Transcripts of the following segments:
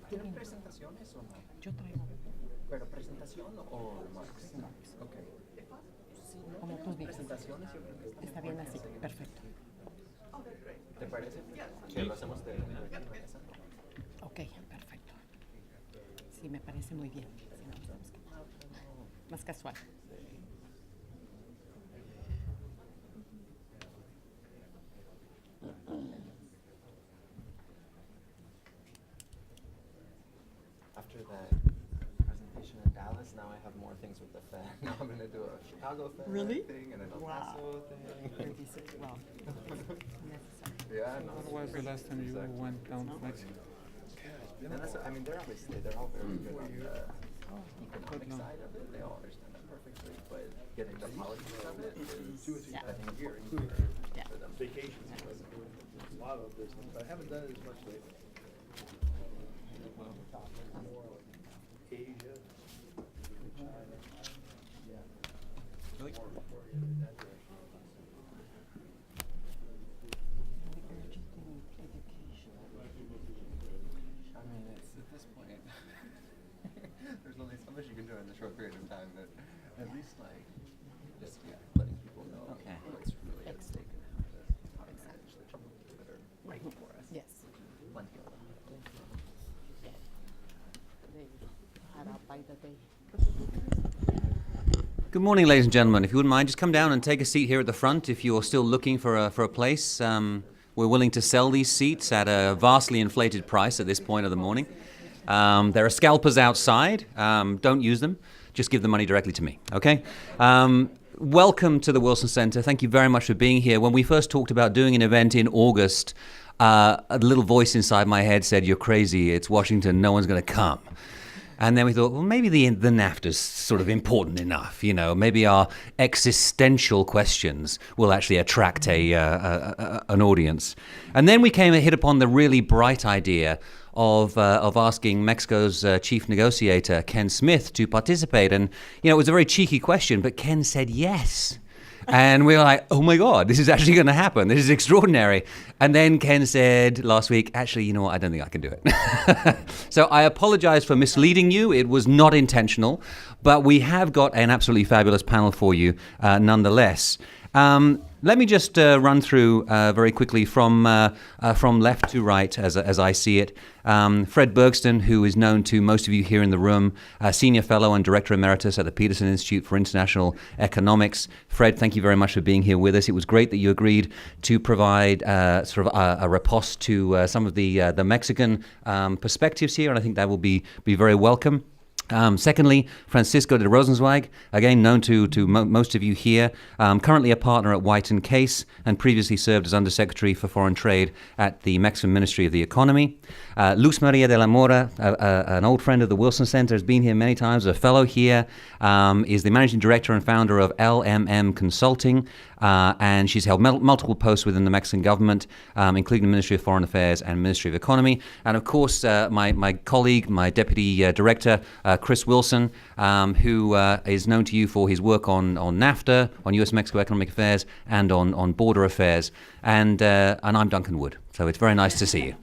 ¿Tienen presentaciones o no? Yo traigo. ¿Pero presentación o remarks? Ok. Como tú dices. Presentaciones yo creo que Está bien así. Perfecto. ¿Te parece? Que lo hacemos de mesa. Ok, perfecto. Sí, me parece muy bien. Más casual. After that presentation in Dallas, now I have more things with the Fed. Now I'm going to do a Chicago Fed Really? thing and an El Wow. Paso thing. Well, necessary. Yeah, no. What was the last time you went down to Mexico? And that's, I mean, they're obviously, they're all very good on the economic side of it. They all understand that perfectly, but getting the politics of it is, I think, important for them. Vacations, a lot of business, but I haven't done it as much lately. More like Asia, China, Really? more oriented that direction. I mean, it's at this point, there's only so much you can do in a short period of time, but at least like, just letting people know what's really at stake and how to manage the challenges that are right before us. Yes. Plenty of them. Good morning, ladies and gentlemen. If you wouldn't mind, just come down and take a seat here at the front if you're still looking for a place. We're willing to sell these seats at a vastly inflated price at this point of the morning. There are scalpers outside. Don't use them. Just give the money directly to me, okay? Welcome to the Wilson Center. Thank you very much for being here. When we first talked about doing an event in August, a little voice inside my head said, "You're crazy. It's Washington. No one's going to come." And then we thought, well, maybe the NAFTA's sort of important enough, you know. Maybe our existential questions will actually attract an audience. And then we hit upon the really bright idea of asking Mexico's chief negotiator, Ken Smith, to participate. And, you know, it was a very cheeky question, but Ken said yes. And we were like, oh my God, this is actually going to happen. This is extraordinary. And then Ken said last week, actually, you know what, I don't think I can do it. So I apologize for misleading you. It was not intentional, but we have got an absolutely fabulous panel for you nonetheless. Let me just run through very quickly from left to right as I see it. Fred Bergston, who is known to most of you here in the room, Senior Fellow and Director Emeritus at the Peterson Institute for International Economics. Fred, thank you very much for being here with us. It was great that you agreed to provide sort of a riposte to some of the Mexican perspectives here, and I think that will be very welcome. Secondly, Francisco de Rosenzweig, again known to most of you here, currently a partner at White & Case and previously served as Undersecretary for Foreign Trade at the Mexican Ministry of the Economy. Luz Maria de la Mora, an old friend of the Wilson Center, has been here many times, a fellow here, is the Managing Director and founder of LMM Consulting, and she's held multiple posts within the Mexican government, including the Ministry of Foreign Affairs and Ministry of Economy. And of course, my colleague, my Deputy Director, Chris Wilson, who is known to you for his work on NAFTA, on U.S.-Mexico economic affairs, and on border affairs. And I'm Duncan Wood, so it's very nice to see you.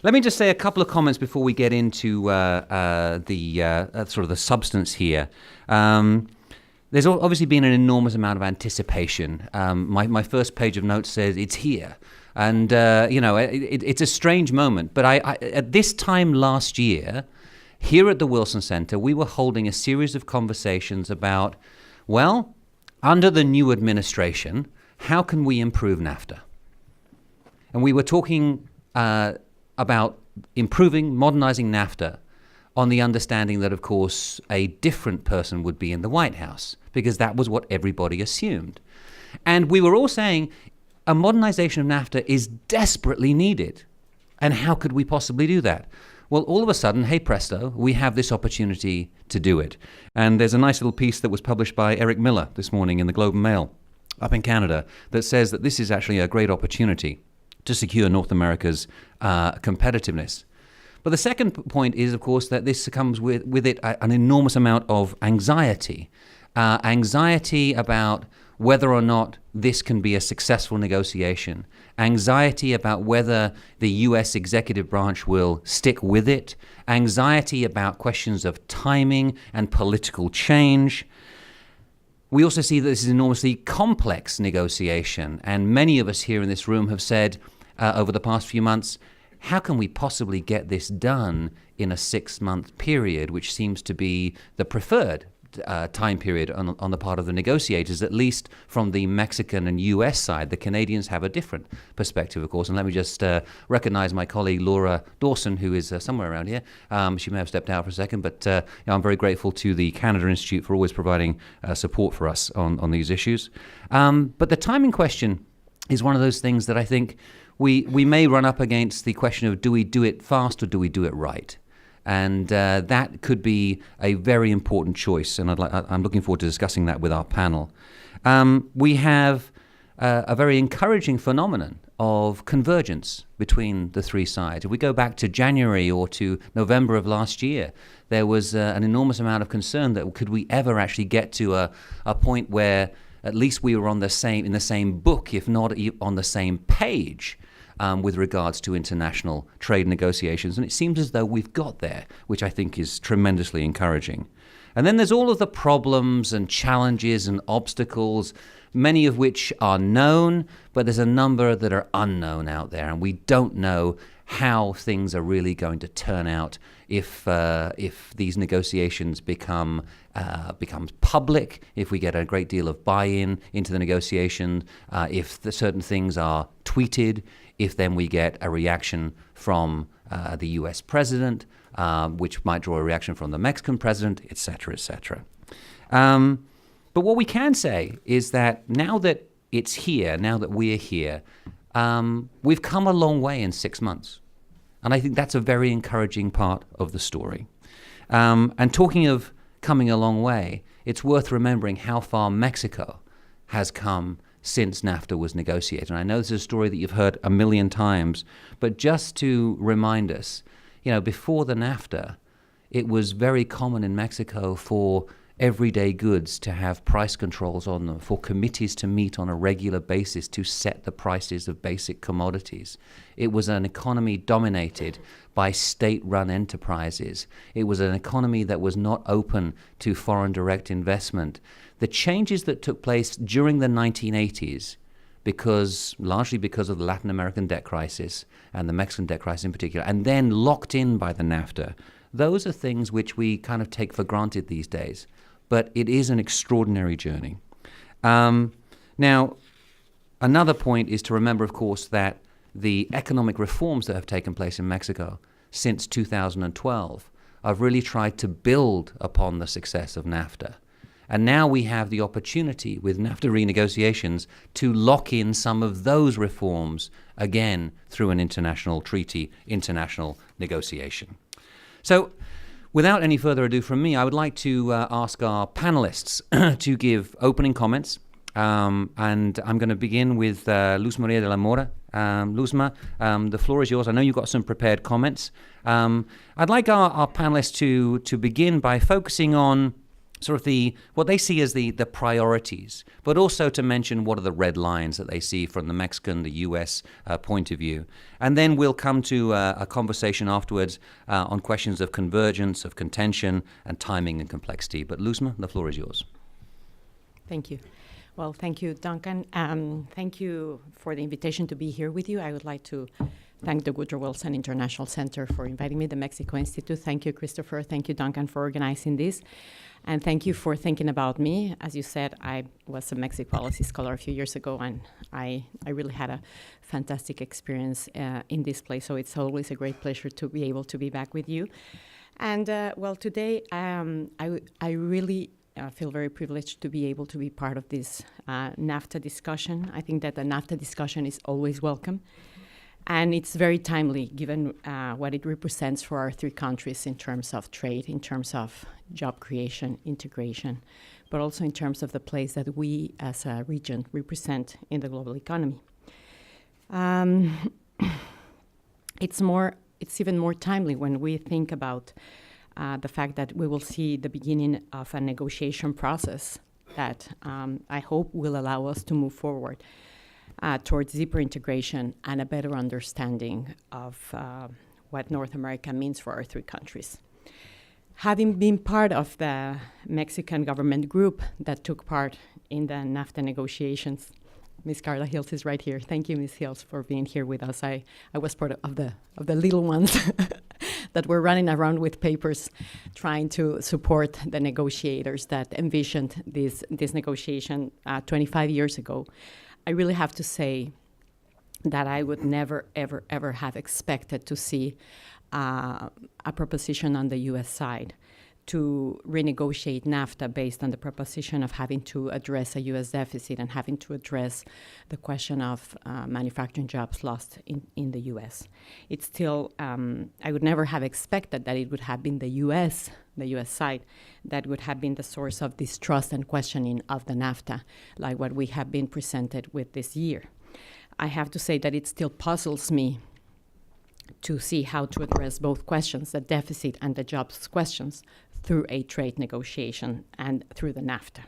Let me just say a couple of comments before we get into the sort of the substance here. There's obviously been an enormous amount of anticipation. My first page of notes says it's here. And, you know, it's a strange moment. But I at this time last year, here at the Wilson Center, we were holding a series of conversations about, well, under the new administration, how can we improve NAFTA? And we were talking about improving, modernizing NAFTA on the understanding that, of course, a different person would be in the White House, because that was what everybody assumed. And we were all saying a modernization of NAFTA is desperately needed. And how could we possibly do that? Well, all of a sudden, hey presto, we have this opportunity to do it. And there's a nice little piece that was published by Eric Miller this morning in the Globe and Mail up in Canada that says that this is actually a great opportunity to secure North America's competitiveness. But the second point is, of course, that this comes with it an enormous amount of anxiety. Anxiety about whether or not this can be a successful negotiation. Anxiety about whether the US executive branch will stick with it. Anxiety about questions of timing and political change. We also see that this is an enormously complex negotiation, and many of us here in this room have said over the past few months, how can we possibly get this done in a 6-month period, which seems to be the preferred time period on the part of the negotiators, at least from the Mexican and US side. The Canadians have a different perspective, of course. And let me just recognize my colleague Laura Dawson, who is somewhere around here. She may have stepped out for a second, but I'm very grateful to the Canada Institute for always providing support for us on these issues. But the timing question is one of those things that I think we may run up against the question of, do we do it fast or do we do it right? And that could be a very important choice, and I'm looking forward to discussing that with our panel. We have a very encouraging phenomenon of convergence between the three sides. If we go back to January or to November of last year, there was an enormous amount of concern that could we ever actually get to a point where at least we were in the same book, if not on the same page, with regards to international trade negotiations. And it seems as though we've got there, which I think is tremendously encouraging. And then there's all of the problems and challenges and obstacles, many of which are known, but there's a number that are unknown out there, and we don't know how things are really going to turn out if these negotiations becomes public, if we get a great deal of buy-in into the negotiation, if certain things are tweeted, if then we get a reaction from the US president, which might draw a reaction from the Mexican president, et cetera, et cetera. But what we can say is that now that it's here, now that we're here, we've come a long way in 6 months. And I think that's a very encouraging part of the story. And talking of coming a long way, it's worth remembering how far Mexico has come since NAFTA was negotiated. And I know this is a story that you've heard a million times, but just to remind us, before the NAFTA, it was very common in Mexico for everyday goods to have price controls on them, for committees to meet on a regular basis to set the prices of basic commodities. It was an economy dominated by state-run enterprises. It was an economy that was not open to foreign direct investment. The changes that took place during the 1980s, largely because of the Latin American debt crisis and the Mexican debt crisis in particular, and then locked in by the NAFTA, those are things which we kind of take for granted these days. But it is an extraordinary journey. Now, another point is to remember, of course, that the economic reforms that have taken place in Mexico since 2012 have really tried to build upon the success of NAFTA. And now we have the opportunity with NAFTA renegotiations to lock in some of those reforms again through an international treaty, international negotiation. So without any further ado from me, I would like to ask our panelists to give opening comments. And I'm going to begin with Luz Maria de la Mora. Luzma, the floor is yours. I know you've got some prepared comments. I'd like our panelists to begin by focusing on sort of what they see as the priorities, but also to mention what are the red lines that they see from the Mexican, the US point of view. And then we'll come to a conversation afterwards on questions of convergence, of contention, and timing and complexity. But Luzma, the floor is yours. Thank you. Well, thank you, Duncan. Thank you for the invitation to be here with you. I would like to thank the Woodrow Wilson International Center for inviting me, the Mexico Institute. Thank you, Christopher. Thank you, Duncan, for organizing this. And thank you for thinking about me. As you said, I was a Mexico policy scholar a few years ago, and I really had a fantastic experience in this place. So it's always a great pleasure to be able to be back with you. And well, today I really feel very privileged to be able to be part of this NAFTA discussion. I think that the NAFTA discussion is always welcome. And it's very timely, given what it represents for our three countries in terms of trade, in terms of job creation, integration, but also in terms of the place that we as a region represent in the global economy. It's more it's even more timely when we think about the fact that we will see the beginning of a negotiation process that I hope will allow us to move forward towards deeper integration and a better understanding of what North America means for our three countries. Having been part of the Mexican government group that took part in the NAFTA negotiations, Ms. Carla Hills is right here. Thank you, Ms. Hills, for being here with us. I was part of the little ones that were running around with papers trying to support the negotiators that envisioned this negotiation 25 years ago. I really have to say that I would never, ever, ever have expected to see a proposition on the U.S. side to renegotiate NAFTA based on the proposition of having to address a U.S. deficit and having to address the question of manufacturing jobs lost in the U.S. It's still, I would never have expected that it would have been the U.S. side that would have been the source of distrust and questioning of the NAFTA, like what we have been presented with this year. I have to say that it still puzzles me to see how to address both questions, the deficit and the jobs questions, through a trade negotiation and through the NAFTA.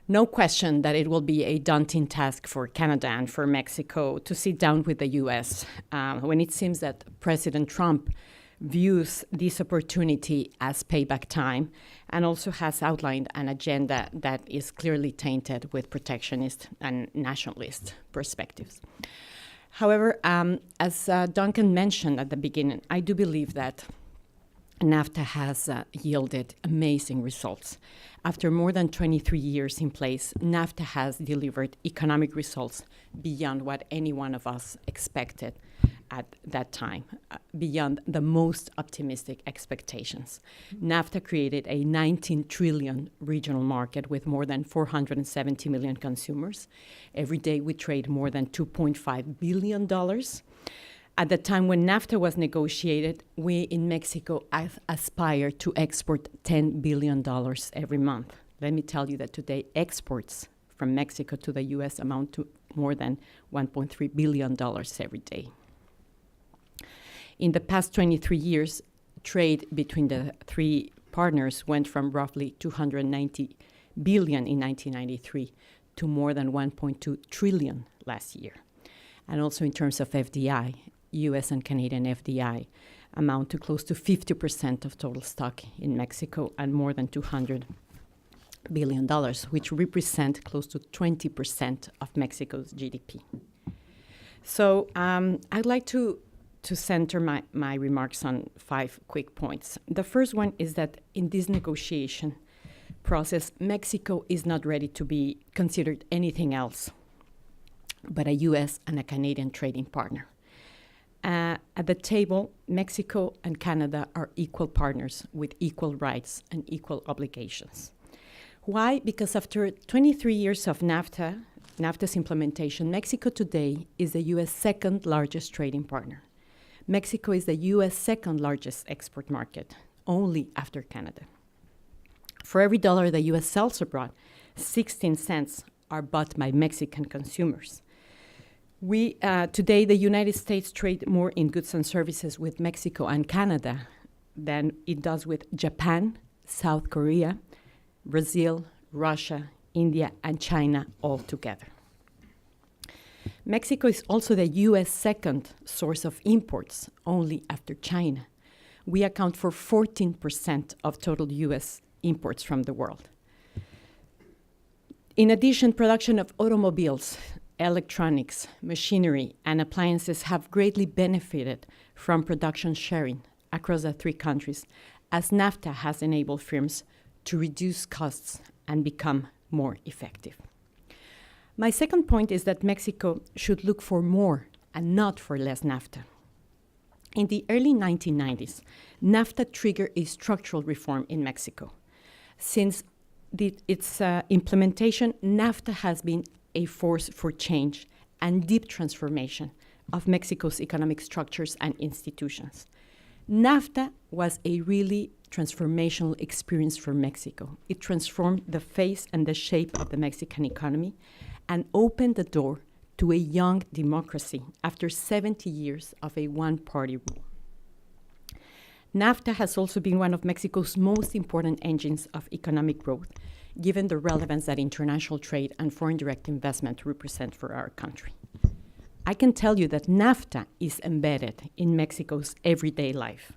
No question that it will be a daunting task for Canada and for Mexico to sit down with the U.S. When it seems that President Trump views this opportunity as payback time and also has outlined an agenda that is clearly tainted with protectionist and nationalist perspectives. However, as Duncan mentioned at the beginning, I do believe that NAFTA has yielded amazing results. After more than 23 years in place, NAFTA has delivered economic results beyond what any one of us expected at that time, beyond the most optimistic expectations. NAFTA created a 19 trillion regional market with more than 470 million consumers. Every day we trade more than $2.5 billion. At the time when NAFTA was negotiated, we in Mexico aspired to export $10 billion every month. Let me tell you that today exports from Mexico to the U.S. amount to more than $1.3 billion every day. In the past 23 years, trade between the three partners went from roughly $290 billion in 1993 to more than $1.2 trillion last year. And also in terms of FDI, U.S. and Canadian FDI amount to close to 50% of total stock in Mexico and more than $200 billion, which represent close to 20% of Mexico's GDP. So I'd like to center my remarks on 5 quick points. The first one is that in this negotiation process, Mexico is not ready to be considered anything else but a U.S. and a Canadian trading partner. At the table, Mexico and Canada are equal partners with equal rights and equal obligations. Why? Because after 23 years of NAFTA's implementation, Mexico today is the U.S. second largest trading partner. Mexico is the U.S. second largest export market, only after Canada. For every dollar the U.S. sells abroad, 16 cents are bought by Mexican consumers. Today, the United States trade more in goods and services with Mexico and Canada than it does with Japan, South Korea, Brazil, Russia, India, and China all together. Mexico is also the U.S. second source of imports, only after China. We account for 14% of total U.S. imports from the world. In addition, production of automobiles, electronics, machinery, and appliances have greatly benefited from production sharing across the three countries, as NAFTA has enabled firms to reduce costs and become more effective. My second point is that Mexico should look for more and not for less NAFTA. In the early 1990s, NAFTA triggered a structural reform in Mexico. Since its implementation, NAFTA has been a force for change and deep transformation of Mexico's economic structures and institutions. NAFTA was a really transformational experience for Mexico. It transformed the face and the shape of the Mexican economy and opened the door to a young democracy after 70 years of a one-party rule. NAFTA has also been one of Mexico's most important engines of economic growth, given the relevance that international trade and foreign direct investment represent for our country. I can tell you that NAFTA is embedded in Mexico's everyday life.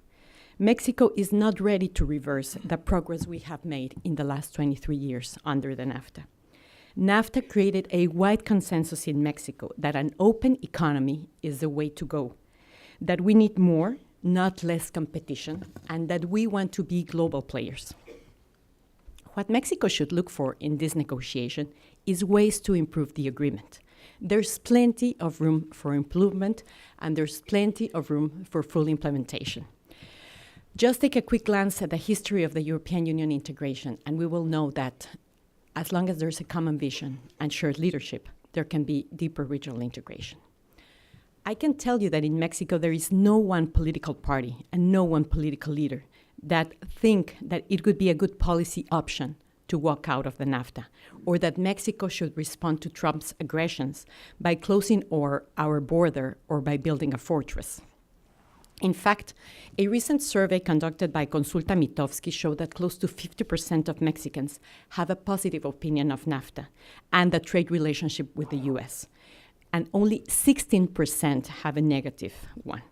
Mexico is not ready to reverse the progress we have made in the last 23 years under the NAFTA. NAFTA created a wide consensus in Mexico that an open economy is the way to go, that we need more, not less competition, and that we want to be global players. What Mexico should look for in this negotiation is ways to improve the agreement. There's plenty of room for improvement, and there's plenty of room for full implementation. Just take a quick glance at the history of the European Union integration, and we will know that as long as there's a common vision and shared leadership, there can be deeper regional integration. I can tell you that in Mexico, there is no one political party and no one political leader that think that it could be a good policy option to walk out of the NAFTA, or that Mexico should respond to Trump's aggressions by closing our border or by building a fortress. In fact, a recent survey conducted by Consulta Mitofsky showed that close to 50% of Mexicans have a positive opinion of NAFTA and the trade relationship with the US, and only 16% have a negative one.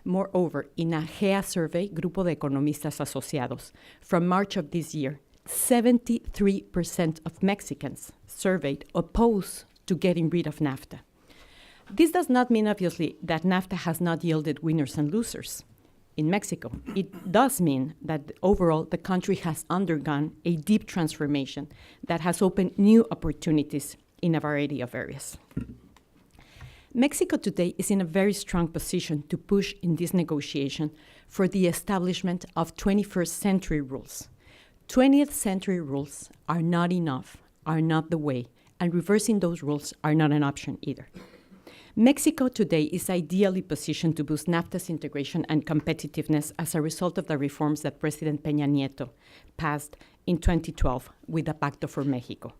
Moreover, in a GEA survey, Grupo de Economistas Asociados, from March of this year, 73% of Mexicans surveyed oppose to getting rid of NAFTA. This does not mean, obviously, that NAFTA has not yielded winners and losers in Mexico. It does mean that overall the country has undergone a deep transformation that has opened new opportunities in a variety of areas. Mexico today is in a very strong position to push in this negotiation for the establishment of 21st century rules. 20th century rules are not enough, are not the way, and reversing those rules are not an option either. Mexico today is ideally positioned to boost NAFTA's integration and competitiveness as a result of the reforms that President Peña Nieto passed in 2012 with the Pacto for Mexico.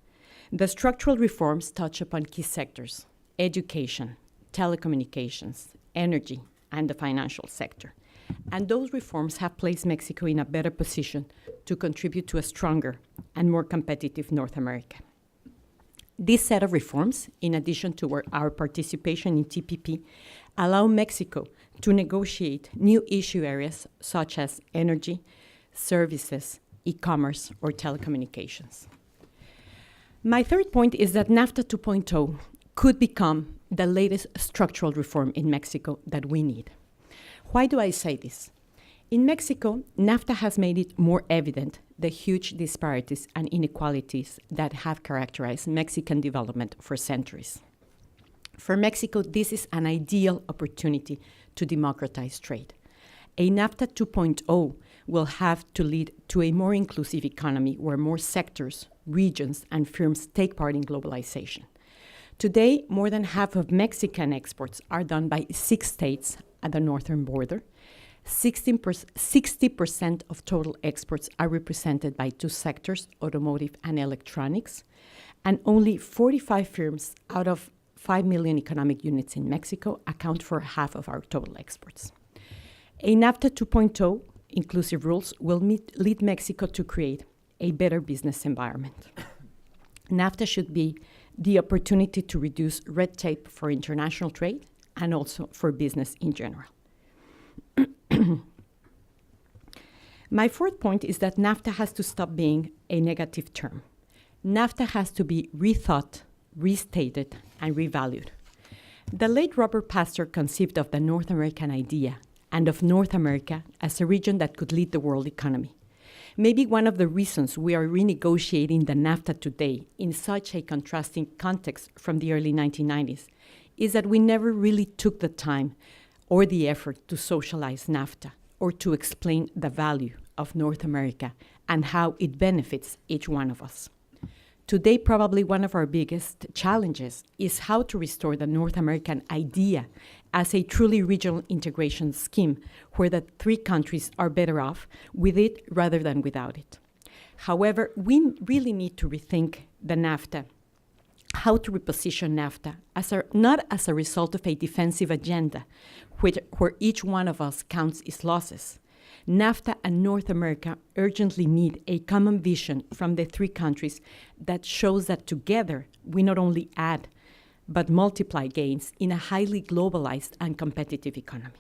The structural reforms touch upon key sectors: education, telecommunications, energy, and the financial sector. And those reforms have placed Mexico in a better position to contribute to a stronger and more competitive North America. This set of reforms, in addition to our participation in TPP, allow Mexico to negotiate new issue areas such as energy, services, e-commerce, or telecommunications. My third point is that NAFTA 2.0 could become the latest structural reform in Mexico that we need. Why do I say this? In Mexico, NAFTA has made it more evident the huge disparities and inequalities that have characterized Mexican development for centuries. For Mexico, this is an ideal opportunity to democratize trade. A NAFTA 2.0 will have to lead to a more inclusive economy where more sectors, regions, and firms take part in globalization. Today, more than half of Mexican exports are done by 6 states at the northern border. 60% of total exports are represented by 2 sectors, automotive and electronics, and only 45 firms out of 5 million economic units in Mexico account for half of our total exports. A NAFTA 2.0 inclusive rules will lead Mexico to create a better business environment. NAFTA should be the opportunity to reduce red tape for international trade and also for business in general. My fourth point is that NAFTA has to stop being a negative term. NAFTA has to be rethought, restated, and revalued. The late Robert Pastor conceived of the North American idea and of North America as a region that could lead the world economy. Maybe one of the reasons we are renegotiating the NAFTA today in such a contrasting context from the early 1990s is that we never really took the time or the effort to socialize NAFTA or to explain the value of North America and how it benefits each one of us. Today, probably one of our biggest challenges is how to restore the North American idea as a truly regional integration scheme where the 3 countries are better off with it rather than without it. However, we really need to rethink the NAFTA, how to reposition NAFTA not as a result of a defensive agenda where each one of us counts its losses. NAFTA and North America urgently need a common vision from the three countries that shows that together we not only add but multiply gains in a highly globalized and competitive economy.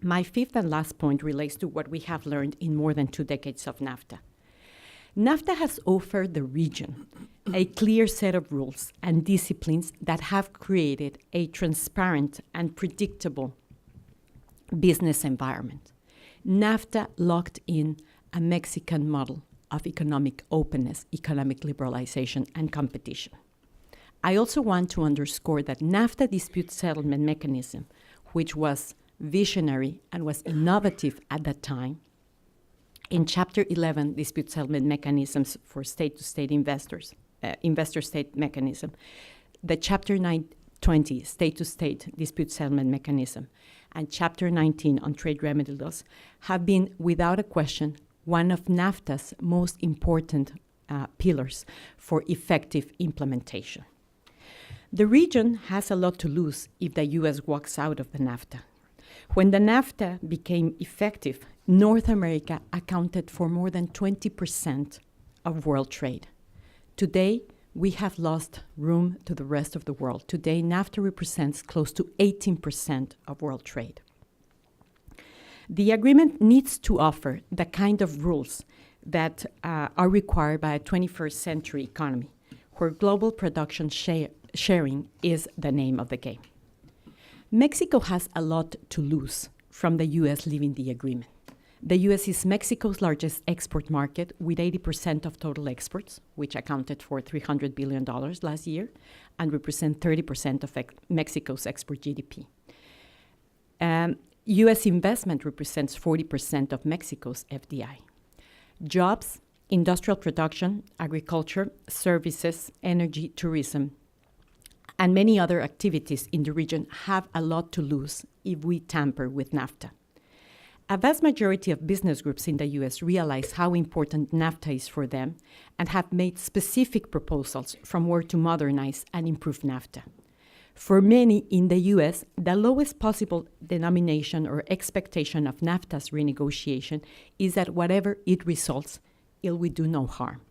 My fifth and last point relates to what we have learned in more than 2 decades of NAFTA. NAFTA has offered the region a clear set of rules and disciplines that have created a transparent and predictable business environment. NAFTA locked in a Mexican model of economic openness, economic liberalization, and competition. I also want to underscore that NAFTA dispute settlement mechanism, which was visionary and was innovative at that time, in Chapter 11, dispute settlement mechanisms for state-to-state investors, investor-state mechanism, the Chapter 20, state-to-state dispute settlement mechanism, and Chapter 19 on trade remedy laws have been, without a question, one of NAFTA's most important pillars for effective implementation. The region has a lot to lose if the U.S. walks out of the NAFTA. When the NAFTA became effective, North America accounted for more than 20% of world trade. Today, we have lost room to the rest of the world. Today, NAFTA represents close to 18% of world trade. The agreement needs to offer the kind of rules that are required by a 21st century economy, where global production sharing is the name of the game. Mexico has a lot to lose from the U.S. leaving the agreement. The U.S. is Mexico's largest export market with 80% of total exports, which accounted for $300 billion last year and represent 30% of Mexico's export GDP. U.S. investment represents 40% of Mexico's FDI. Jobs, industrial production, agriculture, services, energy, tourism, and many other activities in the region have a lot to lose if we tamper with NAFTA. A vast majority of business groups in the U.S. realize how important NAFTA is for them and have made specific proposals from where to modernize and improve NAFTA. For many in the U.S., the lowest possible denomination or expectation of NAFTA's renegotiation is that whatever it results, it will do no harm.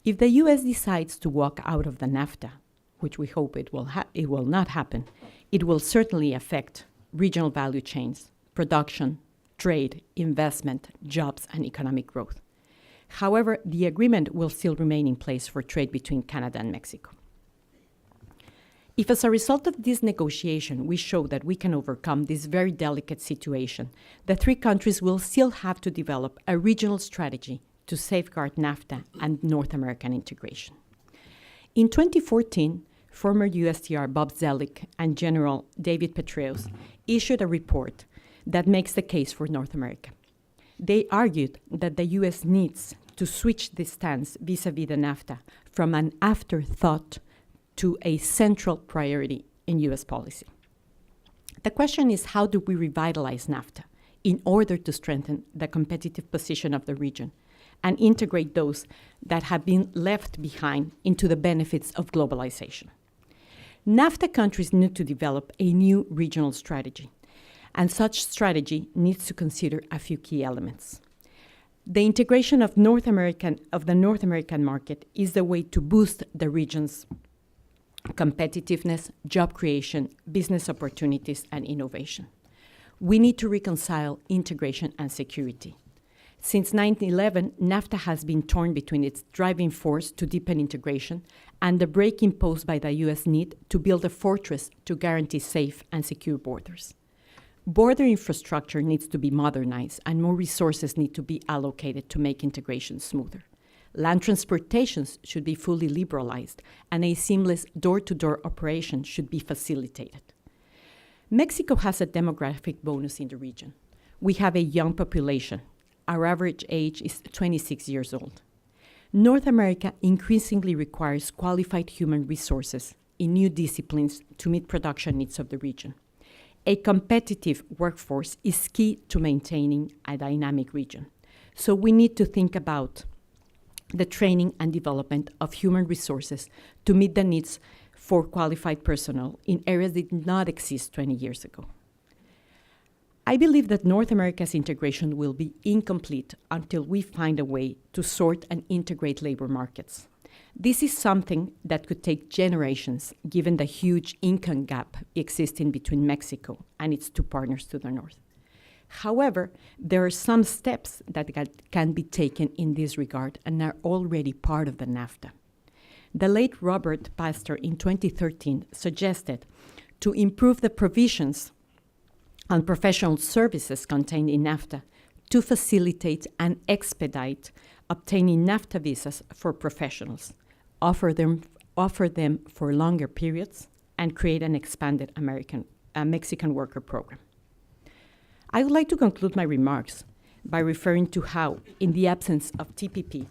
If the U.S. decides to walk out of the NAFTA, which we hope it will not happen, it will certainly affect regional value chains, production, trade, investment, jobs, and economic growth. However, the agreement will still remain in place for trade between Canada and Mexico. If as a result of this negotiation we show that we can overcome this very delicate situation, the three countries will still have to develop a regional strategy to safeguard NAFTA and North American integration. In 2014, former USTR Bob Zoellick and General David Petraeus issued a report that makes the case for North America. They argued that the U.S. needs to switch this stance vis-a-vis the NAFTA from an afterthought to a central priority in U.S. policy. The question is, how do we revitalize NAFTA in order to strengthen the competitive position of the region and integrate those that have been left behind into the benefits of globalization? NAFTA countries need to develop a new regional strategy, and such strategy needs to consider a few key elements. The integration of the North American market is the way to boost the region's competitiveness, job creation, business opportunities, and innovation. We need to reconcile integration and security. Since 9/11, NAFTA has been torn between its driving force to deepen integration and the break imposed by the U.S. need to build a fortress to guarantee safe and secure borders. Border infrastructure needs to be modernized and more resources need to be allocated to make integration smoother. Land transportations should be fully liberalized and a seamless door-to-door operation should be facilitated. Mexico has a demographic bonus in the region. We have a young population. Our average age is 26 years old. North America increasingly requires qualified human resources in new disciplines to meet production needs of the region. A competitive workforce is key to maintaining a dynamic region. So we need to think about the training and development of human resources to meet the needs for qualified personnel in areas that did not exist 20 years ago. I believe that North America's integration will be incomplete until we find a way to sort and integrate labor markets. This is something that could take generations, given the huge income gap existing between Mexico and its two partners to the north. However, there are some steps that can be taken in this regard and are already part of the NAFTA. The late Robert Pastor in 2013 suggested to improve the provisions on professional services contained in NAFTA to facilitate and expedite obtaining NAFTA visas for professionals, offer them for longer periods, and create an expanded Mexican worker program. I would like to conclude my remarks by referring to how, in the absence of TPP,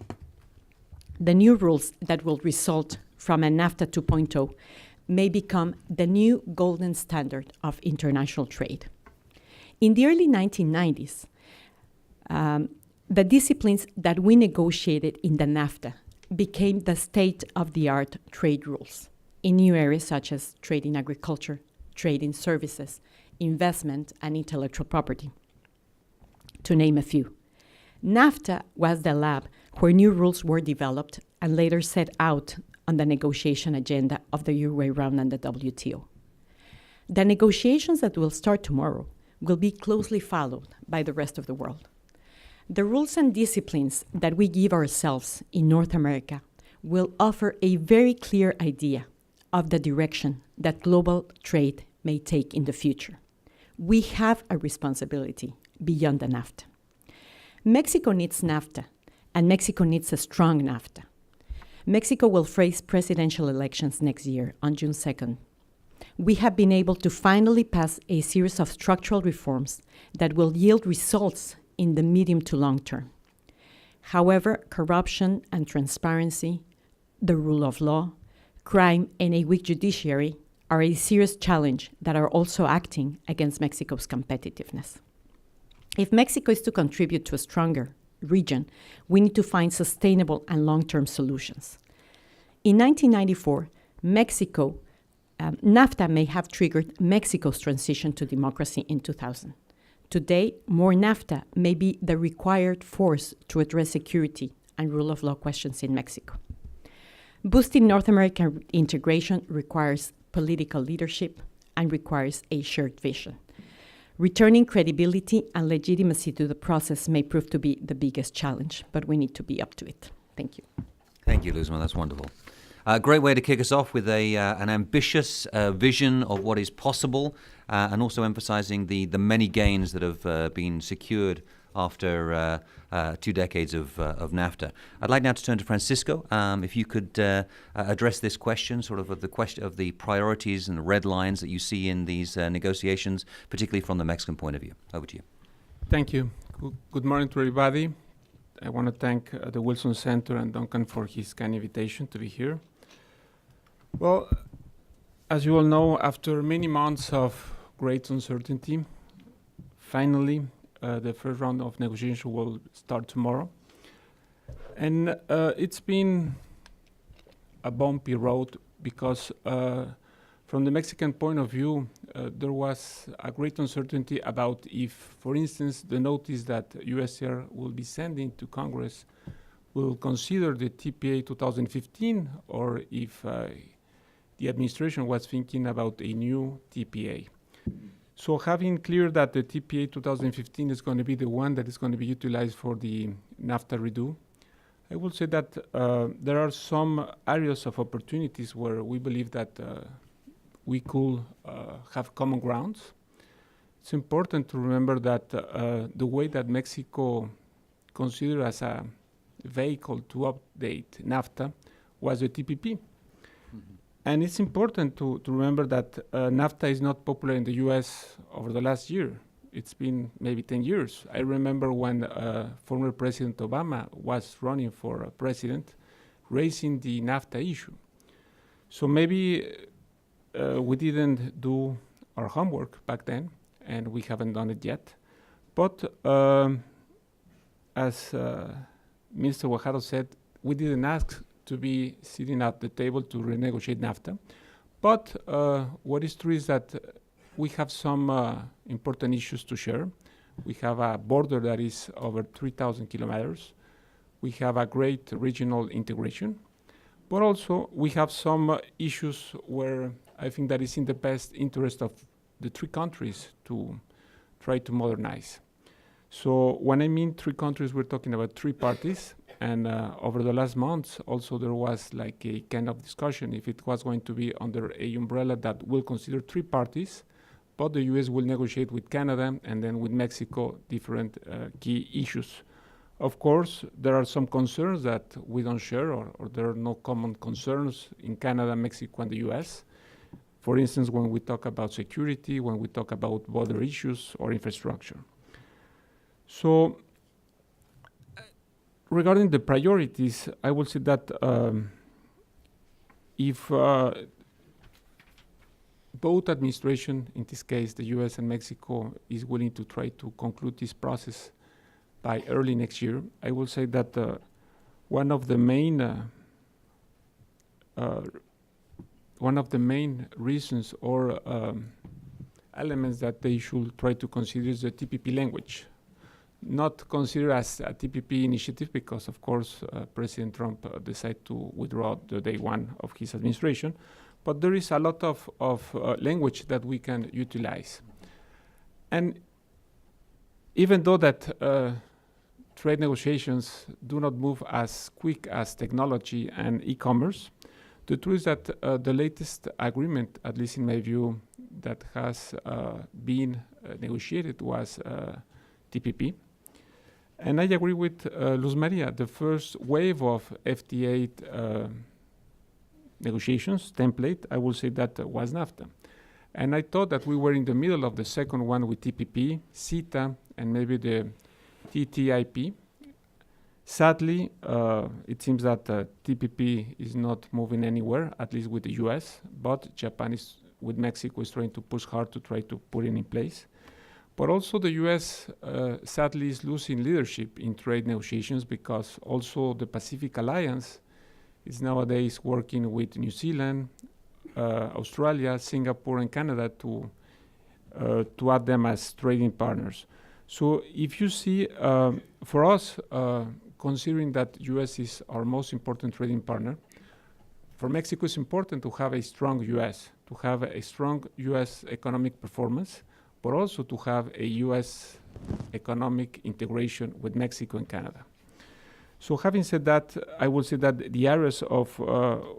the new rules that will result from a NAFTA 2.0 may become the new golden standard of international trade. In the early 1990s, the disciplines that we negotiated in the NAFTA became the state-of-the-art trade rules in new areas such as trade in agriculture, trade in services, investment, and intellectual property, to name a few. NAFTA was the lab where new rules were developed and later set out on the negotiation agenda of the Uruguay round and the WTO. The negotiations that will start tomorrow will be closely followed by the rest of the world. The rules and disciplines that we give ourselves in North America will offer a very clear idea of the direction that global trade may take in the future. We have a responsibility beyond the NAFTA. Mexico needs NAFTA, and Mexico needs a strong NAFTA. Mexico will face presidential elections next year on June 2nd. We have been able to finally pass a series of structural reforms that will yield results in the medium to long term. However, corruption and transparency, the rule of law, crime, and a weak judiciary are a serious challenge that are also acting against Mexico's competitiveness. If Mexico is to contribute to a stronger region, we need to find sustainable and long-term solutions. In 1994, NAFTA may have triggered Mexico's transition to democracy in 2000. Today, more NAFTA may be the required force to address security and rule of law questions in Mexico. Boosting North American integration requires political leadership and requires a shared vision. Returning credibility and legitimacy to the process may prove to be the biggest challenge, but we need to be up to it. Thank you. Thank you, Luzma. That's wonderful. Great way to kick us off with an ambitious vision of what is possible and also emphasizing the many gains that have been secured after 2 decades of NAFTA. I'd like now to turn to Francisco. If you could address this question, sort of the question of the priorities and the red lines that you see in these negotiations, particularly from the Mexican point of view. Over to you. Thank you. Good morning to everybody. I want to thank the Wilson Center and Duncan for his kind invitation to be here. Well, as you all know, after many months of great uncertainty, finally, the first round of negotiation will start tomorrow. And it's been a bumpy road because from the Mexican point of view, there was a great uncertainty about if, for instance, the notice that USR will be sending to Congress will consider the TPA 2015 or if the administration was thinking about a new TPA. So having clear that the TPA 2015 is going to be the one that is going to be utilized for the NAFTA redo, I will say that there are some areas of opportunities where we believe that we could have common grounds. It's important to remember that the way that Mexico considered as a vehicle to update NAFTA was the TPP. Mm-hmm. And it's important to remember that NAFTA is not popular in the US over the last year. It's been maybe 10 years. I remember when former President Obama was running for president, raising the NAFTA issue. So maybe we didn't do our homework back then, and we haven't done it yet. But as Mr. Guajardo said, we didn't ask to be sitting at the table to renegotiate NAFTA. But what is true is that we have some important issues to share. We have a border that is over 3,000 kilometers. We have a great regional integration. But also, we have some issues where I think that is in the best interest of the three countries to try to modernize. So when I mean three countries, we're talking about three parties. And over the last months, also there was like a kind of discussion if it was going to be under a umbrella that will consider three parties, but the US will negotiate with Canada and then with Mexico different key issues. Of course, there are some concerns that we don't share, or there are no common concerns in Canada, Mexico, and the US. For instance, when we talk about security, when we talk about border issues or infrastructure. So, regarding the priorities, I will say that if both administration, in this case the US and Mexico, is willing to try to conclude this process by early next year, I will say that one of the main reasons or elements that they should try to consider is the TPP language. Not considered as a TPP initiative because, of course, President Trump decided to withdraw the day one of his administration, but there is a lot of language that we can utilize. And even though that trade negotiations do not move as quick as technology and e-commerce, the truth is that the latest agreement, at least in my view, that has been negotiated was TPP. And I agree with Luz Maria. The first wave of FTA negotiations template, I will say that was NAFTA. And I thought that we were in the middle of the second one with TPP, CETA, and maybe the TTIP. Sadly, it seems that TPP is not moving anywhere, at least with the US, but Japan is, with Mexico, is trying to push hard to try to put it in place. But also the US, sadly, is losing leadership in trade negotiations because also the Pacific Alliance is nowadays working with New Zealand, Australia, Singapore, and Canada to add them as trading partners. So if you see, for us, considering that US is our most important trading partner, for Mexico it's important to have a strong US, to have a strong US economic performance, but also to have a US economic integration with Mexico and Canada. So having said that, I will say that the areas of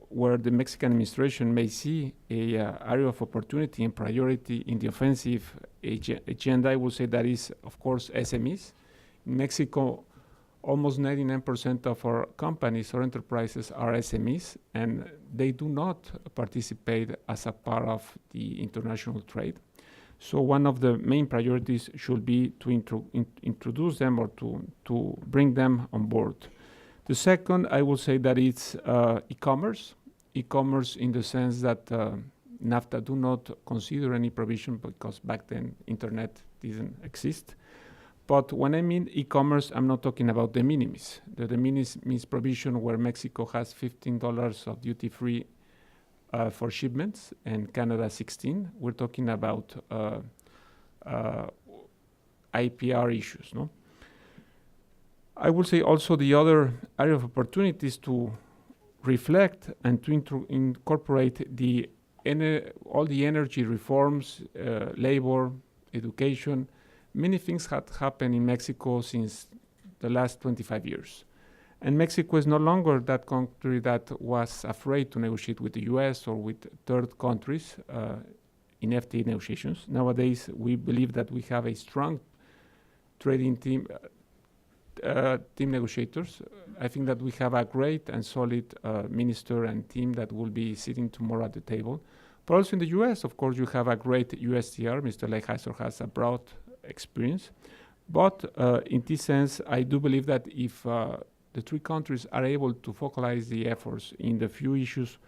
where the Mexican administration may see a area of opportunity and priority in the offensive agenda, I will say that is, of course, SMEs. In Mexico, almost 99% of our companies or enterprises are SMEs, and they do not participate as a part of the international trade. So one of the main priorities should be to introduce them or to bring them on board. The second, I will say that it's e-commerce. E-commerce in the sense that NAFTA do not consider any provision because back then internet didn't exist. But when I mean e-commerce, I'm not talking about de minimis. The de minimis means provision where Mexico has $15 of duty-free for shipments, and Canada 16. We're talking about IPR issues, no? I will say also the other area of opportunities to reflect and to incorporate all the energy reforms, labor, education. Many things had happened in Mexico since the last 25 years. And Mexico is no longer that country that was afraid to negotiate with the US or with third countries in FTA negotiations. Nowadays, we believe that we have a strong trading team negotiators. I think that we have a great and solid minister and team that will be sitting tomorrow at the table. But also in the US, of course, you have a great USTR. Mr. Leigheiser has a broad experience. But in this sense, I do believe that if the three countries are able to focalize the efforts in the few issues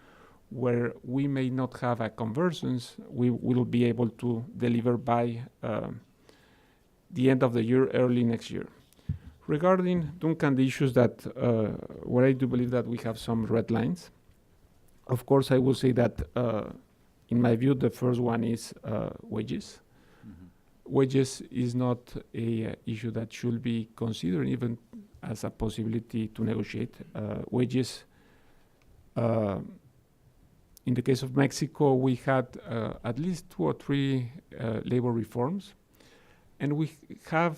where we may not have a convergence, we will be able to deliver by the end of the year, early next year. Regarding, Duncan, the issues that where I do believe that we have some red lines, of course, I will say that in my view, the first one is wages. Wages is not a issue that should be considered even as a possibility to negotiate. Wages, in the case of Mexico, we had at least 2 or 3 labor reforms, and we have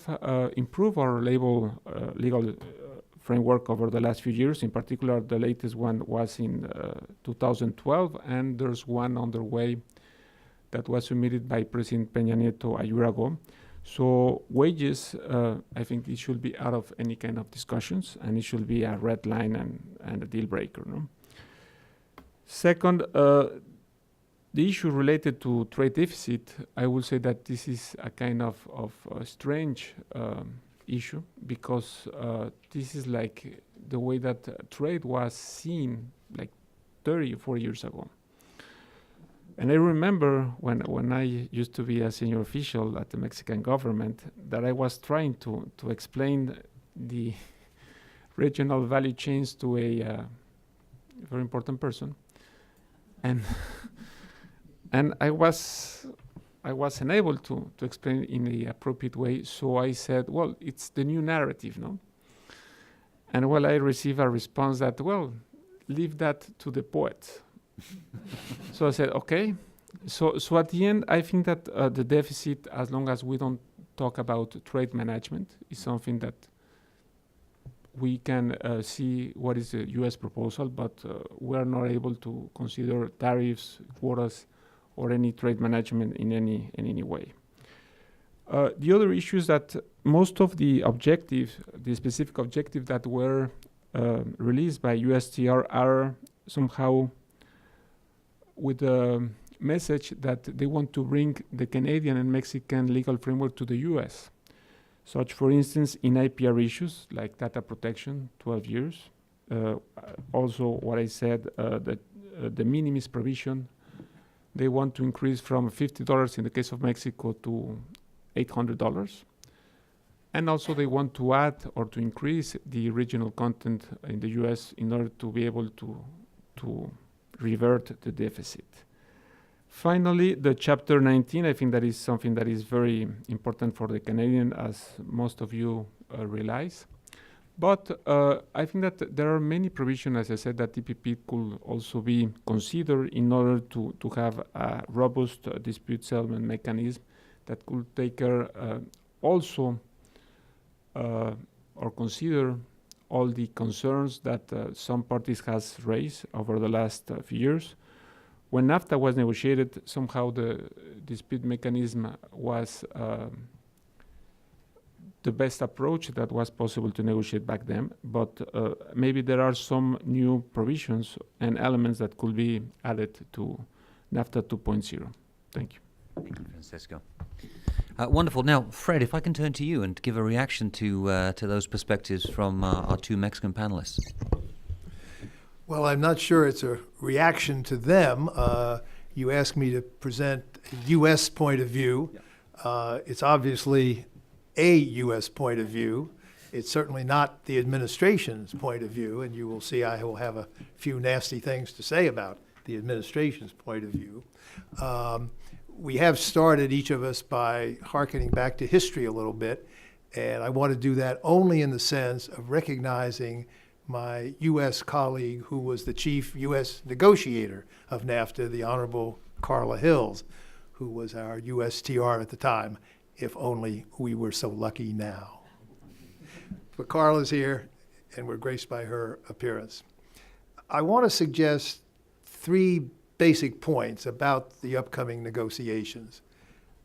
improved our labor legal framework over the last few years. In particular, the latest one was in 2012, and there's one underway that was submitted by President Peña Nieto a year ago. So wages, I think it should be out of any kind of discussions, and it should be a red line and a deal breaker. No? Second, the issue related to trade deficit, I will say that this is a kind of strange issue, because this is like the way that trade was seen like 30 or 40 years ago. And I remember when I used to be a senior official at the Mexican government that I was trying to explain the regional value chains to a very important person. And I was unable to explain in the appropriate way, so I said, well, it's the new narrative, no? And well, I received a response that, well, leave that to the poets. So I said, okay. So at the end, I think that the deficit, as long as we don't talk about trade management, is something that we can see what is the U.S. proposal, but we are not able to consider tariffs, quotas, or any trade management in any way. The other issue is that most of the objectives, the specific objectives that were released by USTR are somehow with the message that they want to bring the Canadian and Mexican legal framework to the U.S. Such, for instance, in IPR issues like data protection, 12 years. Also, what I said, that the minimis provision, they want to increase from $50 in the case of Mexico to $800. And also they want to add or to increase the regional content in the U.S. in order to be able to revert the deficit. Finally, the Chapter 19, I think that is something that is very important for the Canadian, as most of you realize. But I think that there are many provisions, as I said, that TPP could also be considered in order to have a robust dispute settlement mechanism that could take care also or consider all the concerns that some parties has raised over the last few years. When NAFTA was negotiated, somehow the dispute mechanism was the best approach that was possible to negotiate back then, but maybe there are some new provisions and elements that could be added to NAFTA 2.0. Thank you. Thank you, Francisco. Wonderful. Now, Fred, if I can turn to you and give a reaction to those perspectives from our two Mexican panelists. Well, I'm not sure it's a reaction to them. You asked me to present a U.S. point of view. Yeah. It's obviously a U.S. point of view. It's certainly not the administration's point of view, and you will see I will have a few nasty things to say about the administration's point of view. We have started, each of us, by hearkening back to history a little bit, and I want to do that only in the sense of recognizing my U.S. colleague who was the chief U.S. negotiator of NAFTA, the Honorable Carla Hills, who was our USTR at the time, if only we were so lucky now. But Carla's here, and we're graced by her appearance. I want to suggest 3 basic points about the upcoming negotiations.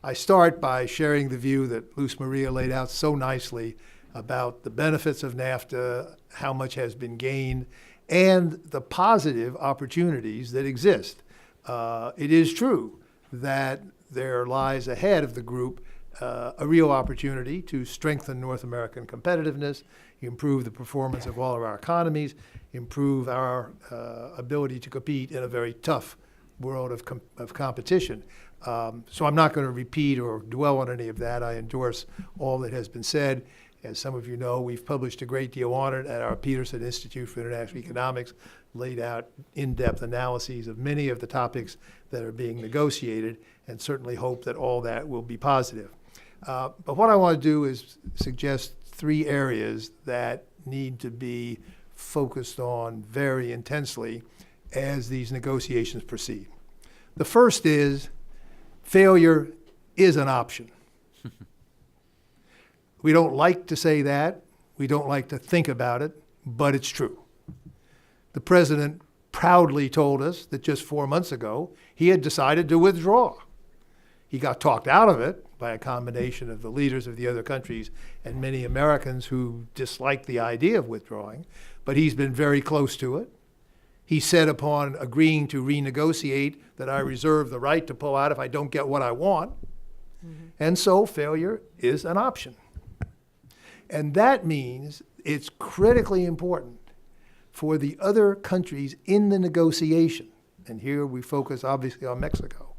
I start by sharing the view that Luz Maria laid out so nicely about the benefits of NAFTA, how much has been gained, and the positive opportunities that exist. It is true that there lies ahead of the group a real opportunity to strengthen North American competitiveness, improve the performance of all of our economies, improve our ability to compete in a very tough world of competition. So I'm not going to repeat or dwell on any of that. I endorse all that has been said. As some of you know, we've published a great deal on it at our Peterson Institute for International Economics, laid out in-depth analyses of many of the topics that are being negotiated, and certainly hope that all that will be positive. But what I want to do is suggest 3 areas that need to be focused on very intensely as these negotiations proceed. The first is failure is an option. We don't like to say that. We don't like to think about it, but it's true. The president proudly told us that just 4 months ago, he had decided to withdraw. He got talked out of it by a combination of the leaders of the other countries and many Americans who disliked the idea of withdrawing, but he's been very close to it. He said upon agreeing to renegotiate that I reserve the right to pull out if I don't get what I want. And so failure is an option. And that means it's critically important for the other countries in the negotiation, and here we focus obviously on Mexico,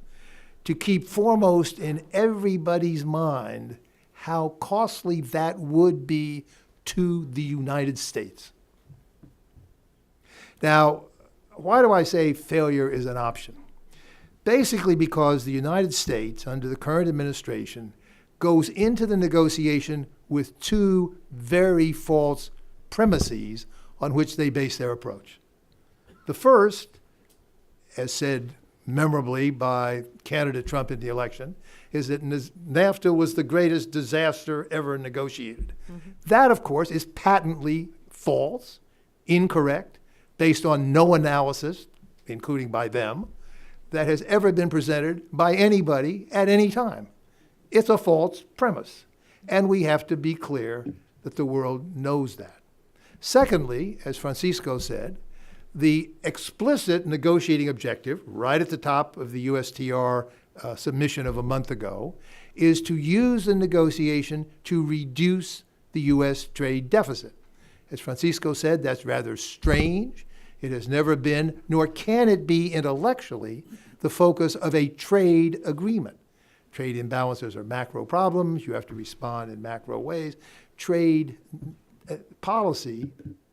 to keep foremost in everybody's mind how costly that would be to the United States. Now, why do I say failure is an option? Basically because the United States, under the current administration, goes into the negotiation with 2 very false premises on which they base their approach. The first, as said memorably by candidate Trump in the election, is that NAFTA was the greatest disaster ever negotiated. That, of course, is patently false, incorrect, based on no analysis, including by them, that has ever been presented by anybody at any time. It's a false premise, and we have to be clear that the world knows that. Secondly, as Francisco said, the explicit negotiating objective, right at the top of the USTR submission of a month ago, is to use the negotiation to reduce the U.S. trade deficit. As Francisco said, that's rather strange. It has never been, nor can it be intellectually, the focus of a trade agreement. Trade imbalances are macro problems. You have to respond in macro ways. Trade policy,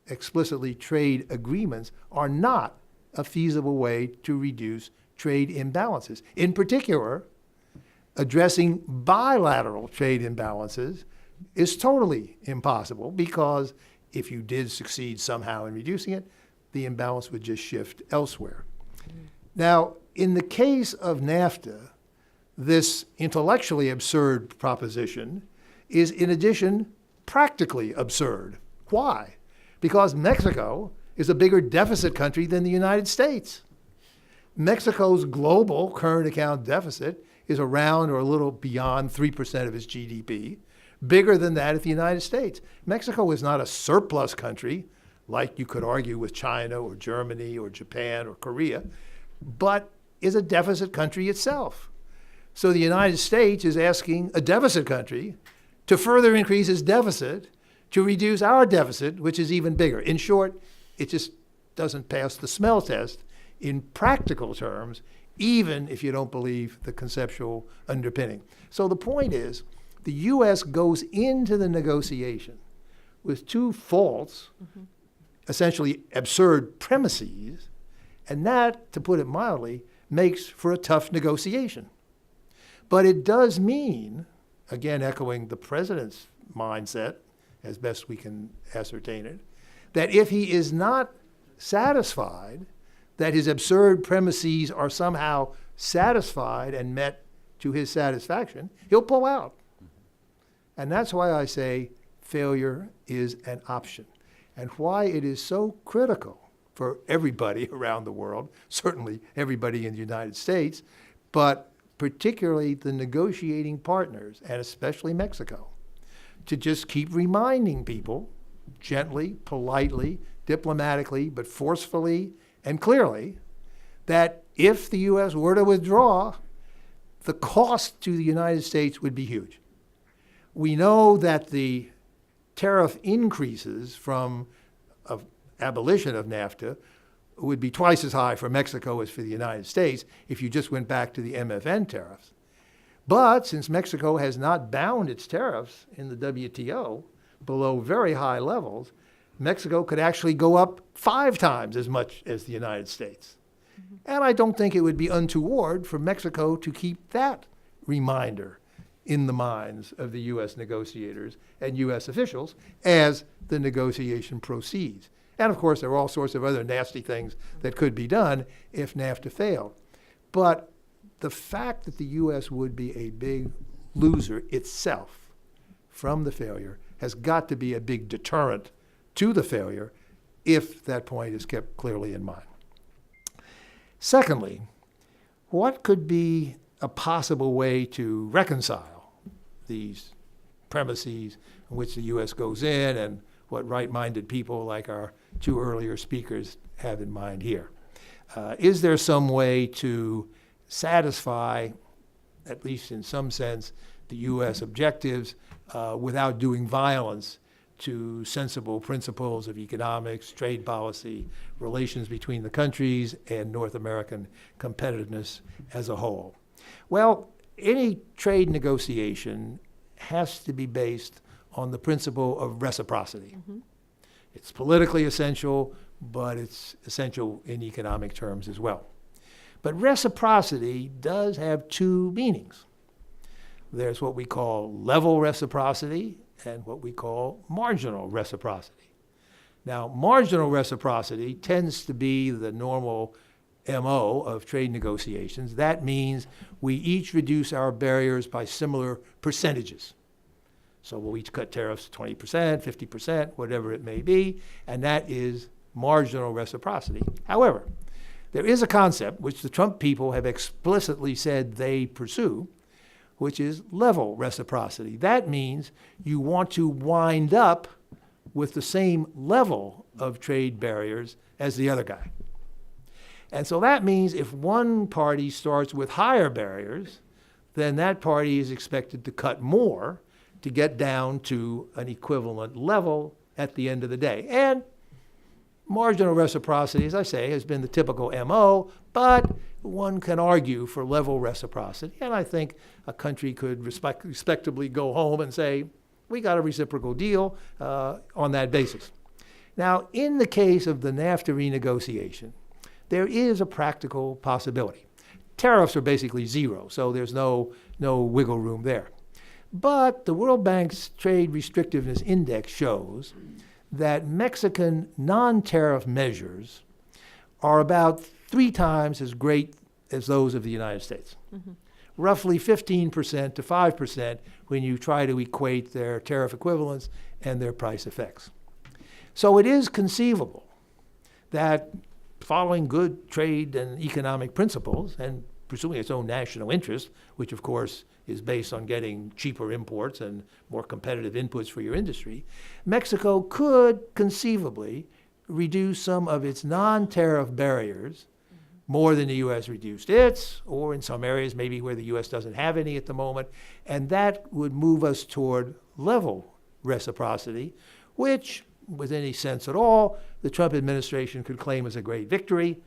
explicitly trade agreements, are not a feasible way to reduce trade imbalances. In particular, addressing bilateral trade imbalances is totally impossible because if you did succeed somehow in reducing it, the imbalance would just shift elsewhere. Now, in the case of NAFTA, this intellectually absurd proposition is, in addition, practically absurd. Why? Because Mexico is a bigger deficit country than the United States. Mexico's global current account deficit is around or a little beyond 3% of its GDP, bigger than that of the United States. Mexico is not a surplus country, like you could argue with China or Germany or Japan or Korea, but is a deficit country itself. So the United States is asking a deficit country to further increase its deficit to reduce our deficit, which is even bigger. In short, it just doesn't pass the smell test in practical terms, even if you don't believe the conceptual underpinning. So the point is, the U.S. goes into the negotiation with 2 false, essentially absurd premises, and that, to put it mildly, makes for a tough negotiation. But it does mean, again echoing the president's mindset, as best we can ascertain it, that if he is not satisfied that his absurd premises are somehow satisfied and met to his satisfaction, he'll pull out. And that's why I say failure is an option, and why it is so critical for everybody around the world, certainly everybody in the United States, but particularly the negotiating partners, and especially Mexico, to just keep reminding people, gently, politely, diplomatically, but forcefully and clearly, that if the U.S. were to withdraw, the cost to the United States would be huge. We know that the tariff increases from abolition of NAFTA would be twice as high for Mexico as for the United States if you just went back to the MFN tariffs. But since Mexico has not bound its tariffs in the WTO, below very high levels, Mexico could actually go up 5 times as much as the United States. And I don't think it would be untoward for Mexico to keep that reminder in the minds of the U.S. negotiators and U.S. officials as the negotiation proceeds. And of course, there are all sorts of other nasty things that could be done if NAFTA failed. But the fact that the U.S. would be a big loser itself from the failure has got to be a big deterrent to the failure if that point is kept clearly in mind. Secondly, what could be a possible way to reconcile these premises in which the U.S. goes in and what right-minded people like our 2 earlier speakers have in mind here? Is there some way to satisfy, at least in some sense, the U.S. objectives without doing violence to sensible principles of economics, trade policy, relations between the countries, and North American competitiveness as a whole? Well, any trade negotiation has to be based on the principle of reciprocity. It's politically essential, but it's essential in economic terms as well. But reciprocity does have 2 meanings. There's what we call level reciprocity and what we call marginal reciprocity. Now, marginal reciprocity tends to be the normal MO of trade negotiations. That means we each reduce our barriers by similar percentages. So we'll each cut tariffs 20%, 50%, whatever it may be, and that is marginal reciprocity. However, there is a concept which the Trump people have explicitly said they pursue, which is level reciprocity. That means you want to wind up with the same level of trade barriers as the other guy. And so that means if one party starts with higher barriers, then that party is expected to cut more to get down to an equivalent level at the end of the day. And marginal reciprocity, as I say, has been the typical MO, but one can argue for level reciprocity. And I think a country could respectably go home and say, we got a reciprocal deal on that basis. Now, in the case of the NAFTA renegotiation, there is a practical possibility. Tariffs are basically 0, so there's no wiggle room there. But the World Bank's Trade Restrictiveness Index shows that Mexican non-tariff measures are about 3 times as great as those of the United States. Roughly 15% to 5% when you try to equate their tariff equivalents and their price effects. So it is conceivable that following good trade and economic principles and pursuing its own national interest, which of course is based on getting cheaper imports and more competitive inputs for your industry, Mexico could conceivably reduce some of its non-tariff barriers more than the U.S. reduced its, or in some areas maybe where the U.S. doesn't have any at the moment, and that would move us toward level reciprocity, which, with any sense at all, the Trump administration could claim as a great victory,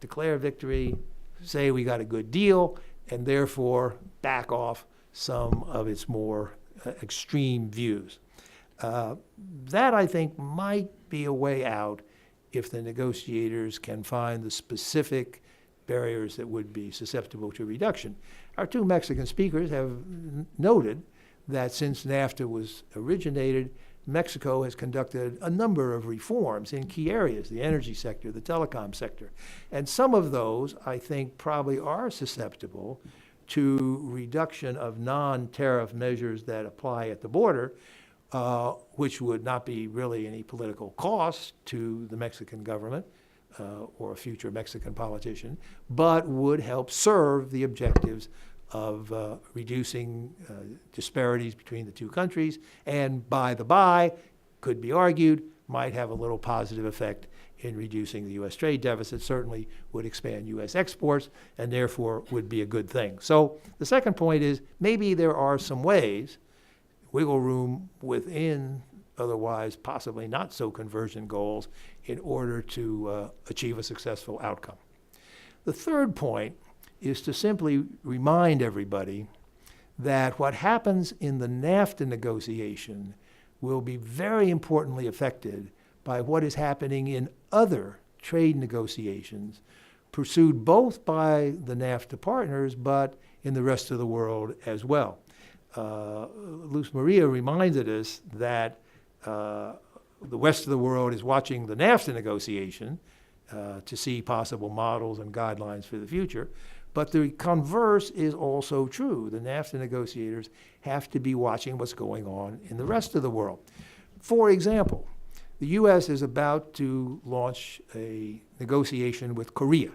declare victory, say we got a good deal, and therefore back off some of its more extreme views. That, I think, might be a way out if the negotiators can find the specific barriers that would be susceptible to reduction. Our 2 Mexican speakers have noted that since NAFTA was originated, Mexico has conducted a number of reforms in key areas, the energy sector, the telecom sector. And some of those, I think, probably are susceptible to reduction of non-tariff measures that apply at the border, which would not be really any political cost to the Mexican government or a future Mexican politician, but would help serve the objectives of reducing disparities between the 2 countries, and by the by, could be argued, might have a little positive effect in reducing the U.S. trade deficit, certainly would expand U.S. exports, and therefore would be a good thing. So the second point is maybe there are some ways, wiggle room within otherwise possibly not so convergent goals in order to achieve a successful outcome. The third point is to simply remind everybody that what happens in the NAFTA negotiation will be very importantly affected by what is happening in other trade negotiations pursued both by the NAFTA partners, but in the rest of the world as well. Luz Maria reminded us that the rest of the world is watching the NAFTA negotiation to see possible models and guidelines for the future. But the converse is also true. The NAFTA negotiators have to be watching what's going on in the rest of the world. For example, the U.S. is about to launch a negotiation with Korea.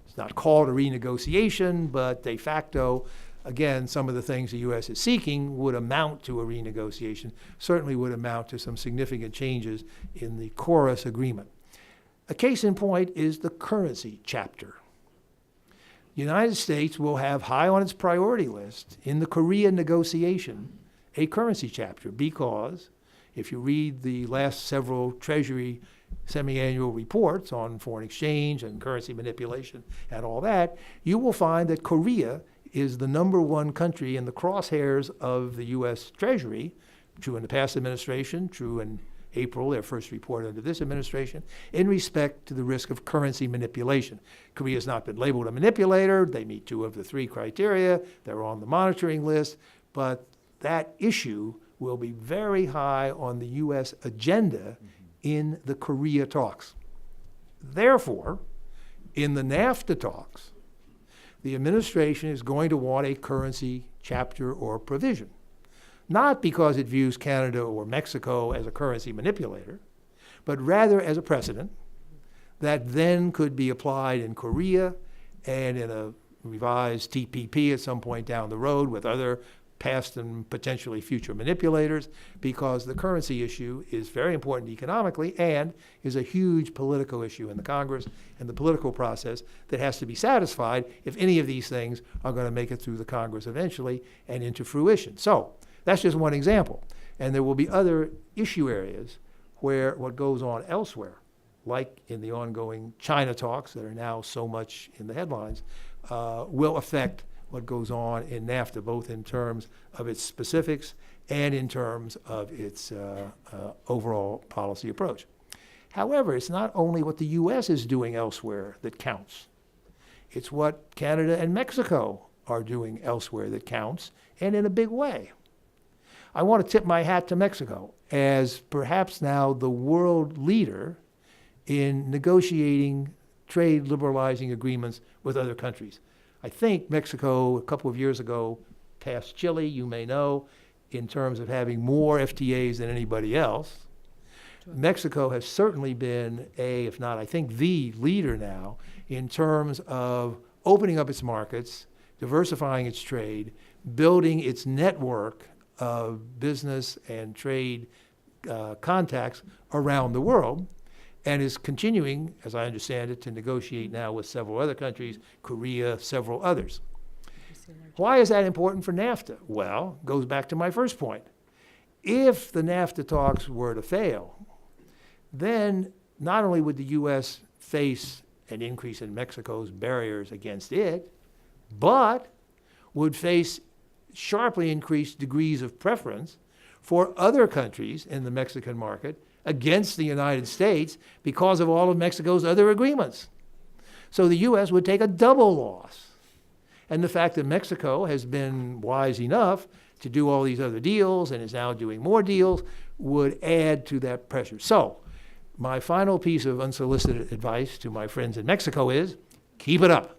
It's not called a renegotiation, but de facto, again, some of the things the U.S. is seeking would amount to a renegotiation, certainly would amount to some significant changes in the Chorus agreement. A case in point is the currency chapter. The United States will have high on its priority list in the Korea negotiation a currency chapter, because if you read the last several Treasury semi-annual reports on foreign exchange and currency manipulation and all that, you will find that Korea is the #1 country in the crosshairs of the U.S. Treasury, true in the past administration, true in April, their first report under this administration, in respect to the risk of currency manipulation. Korea has not been labeled a manipulator. They meet 2 of the 3 criteria. They're on the monitoring list. But that issue will be very high on the U.S. agenda in the Korea talks. Therefore, in the NAFTA talks, the administration is going to want a currency chapter or provision. Not because it views Canada or Mexico as a currency manipulator, but rather as a precedent that then could be applied in Korea and in a revised TPP at some point down the road with other past and potentially future manipulators, because the currency issue is very important economically and is a huge political issue in the Congress and the political process that has to be satisfied if any of these things are going to make it through the Congress eventually and into fruition. So that's just one example. And there will be other issue areas where what goes on elsewhere, like in the ongoing China talks that are now so much in the headlines, will affect what goes on in NAFTA, both in terms of its specifics and in terms of its overall policy approach. However, it's not only what the U.S. is doing elsewhere that counts. It's what Canada and Mexico are doing elsewhere that counts, and in a big way. I want to tip my hat to Mexico as perhaps now the world leader in negotiating trade liberalizing agreements with other countries. I think Mexico, a couple of years ago, passed Chile, you may know, in terms of having more FTAs than anybody else. Sure. Mexico has certainly been if not, I think, the leader now in terms of opening up its markets, diversifying its trade, building its network of business and trade contacts around the world, and is continuing, as I understand it, to negotiate now with several other countries, Korea, several others. Why is that important for NAFTA? Well, it goes back to my first point. If the NAFTA talks were to fail, then not only would the U.S. face an increase in Mexico's barriers against it, but would face sharply increased degrees of preference for other countries in the Mexican market against the United States because of all of Mexico's other agreements. So the U.S. would take a double loss. And the fact that Mexico has been wise enough to do all these other deals and is now doing more deals would add to that pressure. So my final piece of unsolicited advice to my friends in Mexico is keep it up.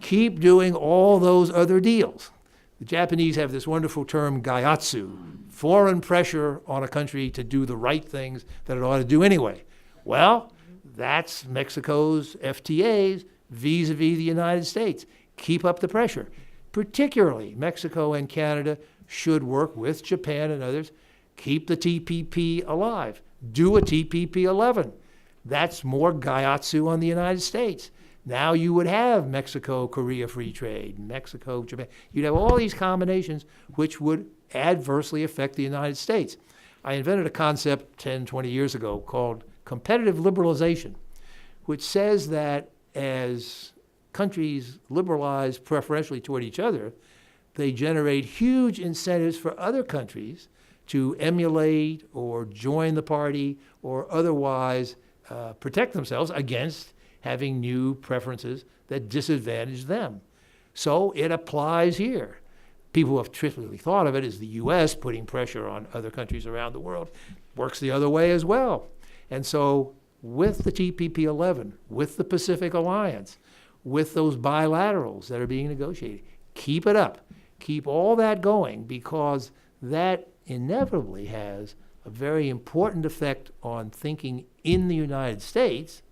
Keep doing all those other deals. The Japanese have this wonderful term, gaiatsu, foreign pressure on a country to do the right things that it ought to do anyway. Well, that's Mexico's FTAs vis-a-vis the United States. Keep up the pressure. Particularly, Mexico and Canada should work with Japan and others. Keep the TPP alive. Do a TPP 11. That's more gaiatsu on the United States. Now you would have Mexico-Korea free trade, Mexico-Japan. You'd have all these combinations which would adversely affect the United States. I invented a concept 10, 20 years ago called competitive liberalization, which says that as countries liberalize preferentially toward each other, they generate huge incentives for other countries to emulate or join the party or otherwise protect themselves against having new preferences that disadvantage them. So it applies here. People who have typically thought of it as the U.S. putting pressure on other countries around the world works the other way as well. And so with the TPP-11, with the Pacific Alliance, with those bilaterals that are being negotiated, keep it up. Keep all that going, because that inevitably has a very important effect on thinking in the United States,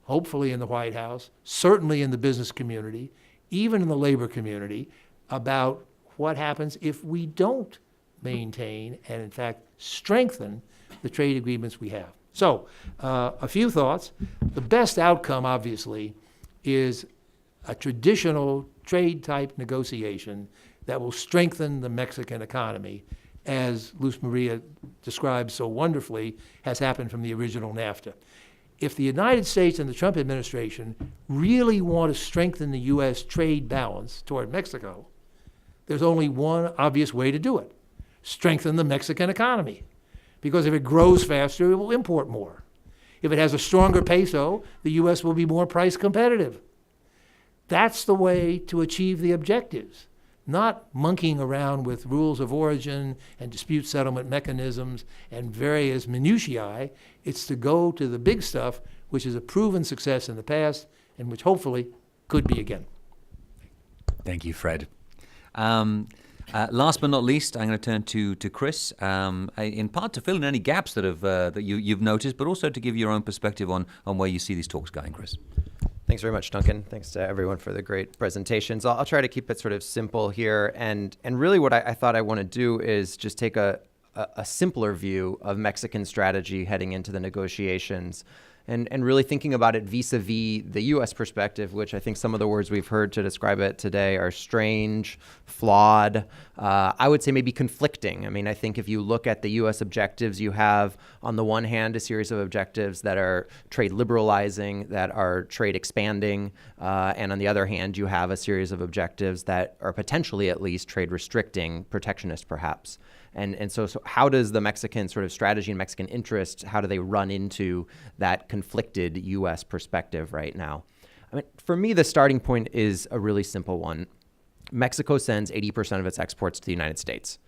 hopefully in the White House, certainly in the business community, even in the labor community, about what happens if we don't maintain and, in fact, strengthen the trade agreements we have. So, a few thoughts. The best outcome, obviously, is a traditional trade-type negotiation that will strengthen the Mexican economy, as Luz Maria described so wonderfully, has happened from the original NAFTA. If the United States and the Trump administration really want to strengthen the U.S. trade balance toward Mexico, there's only one obvious way to do it: strengthen the Mexican economy. Because if it grows faster, it will import more. If it has a stronger peso, the U.S. will be more price competitive. That's the way to achieve the objectives, not monkeying around with rules of origin and dispute settlement mechanisms and various minutiae. It's to go to the big stuff, which is a proven success in the past and which hopefully could be again. Thank you, Fred. Last but not least, I'm going to turn to Chris, in part to fill in any gaps that you've noticed, but also to give your own perspective on where you see these talks going, Chris. Thanks very much, Duncan. Thanks to everyone for the great presentations. I'll try to keep it sort of simple here. And really what I thought I want to do is just take a simpler view of Mexican strategy heading into the negotiations, and really thinking about it vis-a-vis the U.S. perspective, which I think some of the words we've heard to describe it today are strange, flawed, I would say maybe conflicting. I mean, I think if you look at the U.S. objectives, you have on the one hand a series of objectives that are trade liberalizing, that are trade expanding, and on the other hand, you have a series of objectives that are potentially at least trade restricting, protectionist perhaps. And so how does the Mexican sort of strategy and Mexican interest, how do they run into that conflicted U.S. perspective right now? I mean, for me, the starting point is a really simple one. Mexico sends 80% of its exports to the United States.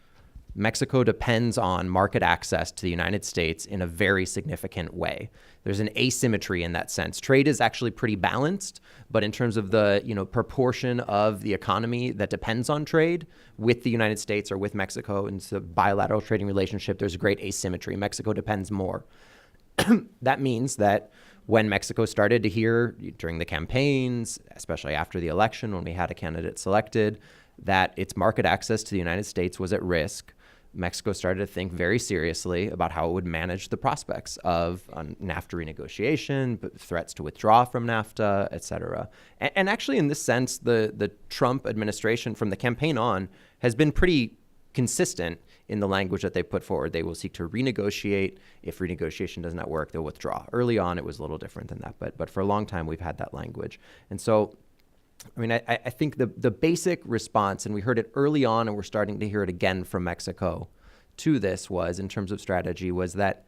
Mexico depends on market access to the United States in a very significant way. There's an asymmetry in that sense. Trade is actually pretty balanced, but in terms of the proportion of the economy that depends on trade with the United States or with Mexico, and it's a bilateral trading relationship, there's a great asymmetry. Mexico depends more. That means that when Mexico started to hear during the campaigns, especially after the election when we had a candidate selected, that its market access to the United States was at risk, Mexico started to think very seriously about how it would manage the prospects of NAFTA renegotiation, threats to withdraw from NAFTA, et cetera. And actually, in this sense, the Trump administration from the campaign on has been pretty consistent in the language that they put forward. They will seek to renegotiate. If renegotiation does not work, they'll withdraw. Early on, it was a little different than that, but for a long time, we've had that language. And so, I mean, I think the basic response, and we heard it early on and we're starting to hear it again from Mexico to this, was, in terms of strategy, was that